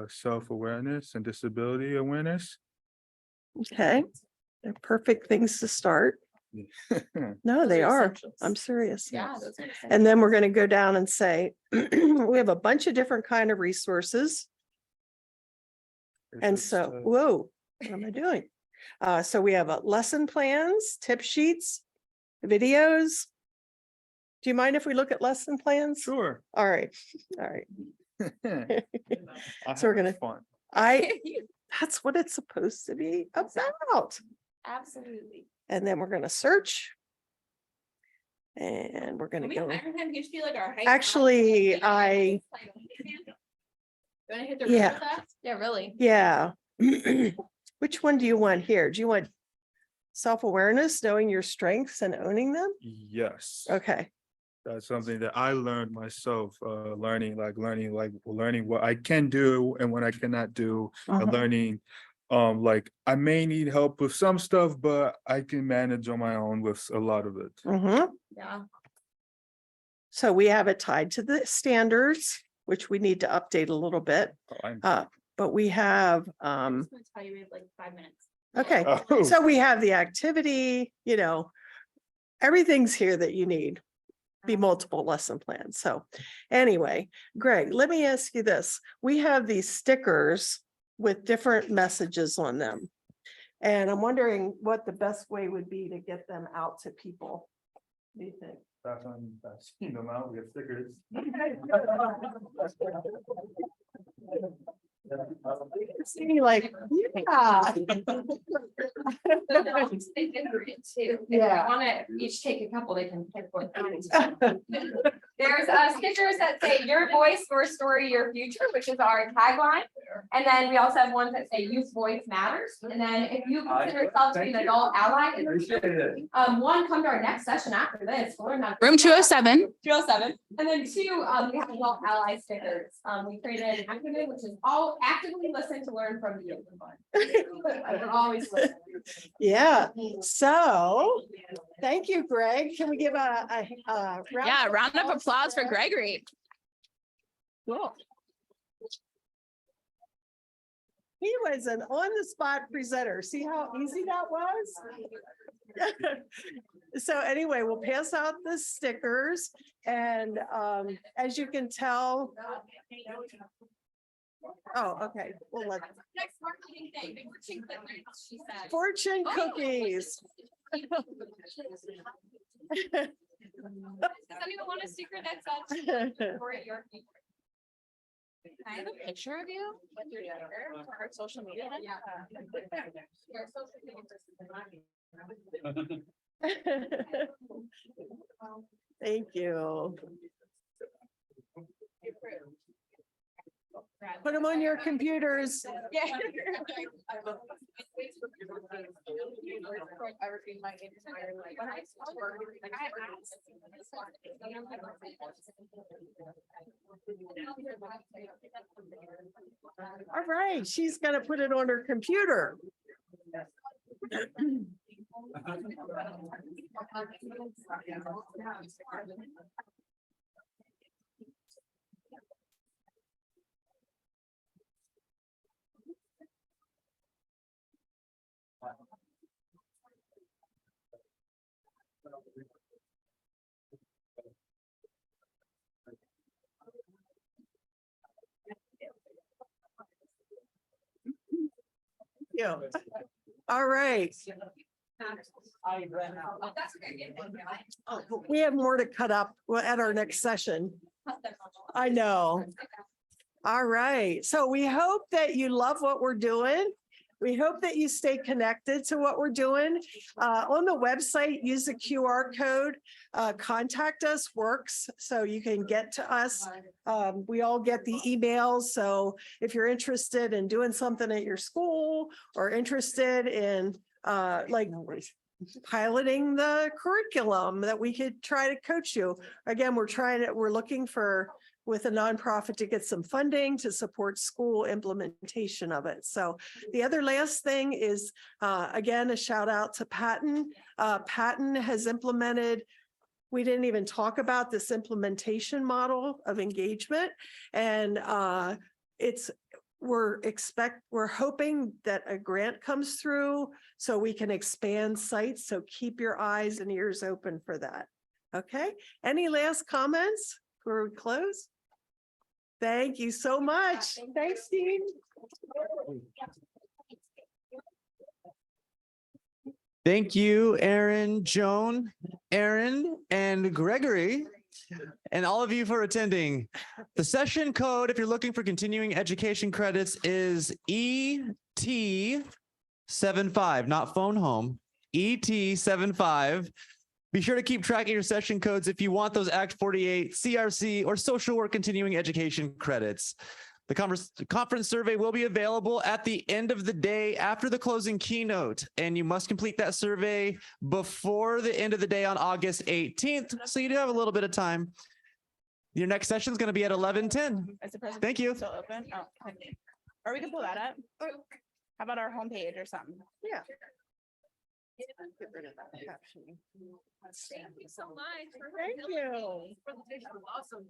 Self-awareness and disability awareness. Okay, they're perfect things to start. No, they are. I'm serious. Yeah. those are the And then we're going to go down and say, we have a bunch of different kind of resources. And so, whoa, what am I doing? So we have lesson plans, tip sheets, videos. Do you mind if we look at lesson plans? Sure. All right, all right. I So we're have gonna, fun. that's what it's supposed to be about. Absolutely. And then we're gonna search. And we're gonna Can we go. hire him? He should be like our hype Actually, man. I, You wanna hit the road Yeah. with us? Yeah, really. yeah. Which one do you want here? Do you want self-awareness, knowing your strengths and owning them? Yes. Okay, That's something that I learned myself, learning what I can do and what I cannot do, and Uh-huh. learning, like I may need help with some stuff, but I can manage on my own with a lot of it. mhm. Yeah. So we have it tied to the standards, which we need to update a little bit. Oh, But we have, I'm just gonna tell you we have like 5 minutes. Okay, Oh. so we have the activity, everything's here that you need. Be multiple lesson plans. So anyway, Greg, let me ask you this. We have these stickers with different messages on them. And I'm wondering what the best way would be to get them out to people. What do you think? That's on, that's them out, we have stickers. See, like, yeah. Yeah. Want to each take a couple, they can pick one. There's stickers that say your voice, your story, your future, which is our tagline. And then we also have ones that say youth voice matters. And then if you consider yourself to be an adult ally, one, come to our next session after this. Room 207. 207. And then two, we have adult ally stickers. We created an acronym, which is all actively listen to learn from you. We're always listening. Yeah, so thank you, Greg. Can we give a Round of applause for Gregory. Cool. He was an on-the-spot presenter. See how easy that was? So anyway, we'll pass out the stickers and as you can tell. Oh, okay. We'll let Next marketing thing, fortune cookies, she said. fortune cookies. Does anyone want a secret that's for your future? Can I have a picture of you with your Twitter for our social media? Yeah. Your social media. Thank you. Put them on your computers. Yeah. All right, she's gonna put it on her computer. Yeah. All right. We have more to cut up at our next session. I know. All right. So we hope that you love what we're doing. We hope that you stay connected to what we're doing. On the website, use the QR code. Contact us works, so you can get to us. We all get the emails. So if you're interested in doing something at your school or interested in like piloting the curriculum that we could try to coach you. Again, we're looking for with a nonprofit to get some funding to support school implementation of it. So the other last thing is, again, a shout out to Patton. Patton has implemented, we didn't even talk about this implementation model of engagement. And we're hoping that a grant comes through so we can expand sites. So keep your eyes and ears open for that. Okay. Any last comments before we close? Thank you so much. Thanks, Steve. Thank you, Aaron, Joan, Aaron, and Gregory, and all of you for attending. The session code, if you're looking for continuing education credits, is ET75, not phone home, ET75. Be sure to keep track of your session codes if you want those Act 48, CRC, or social work continuing education credits. The conference survey will be available at the end of the day after the closing keynote, and you must complete that survey before the end of the day on August 18th. So you do have a little bit of time. Your next session is going to be at 11:10. Thank you. Still open? Oh, or we can pull that up. How about our homepage or something? Yeah. Get rid of that captioning. Thank you so much. Thank you. Presentation was awesome.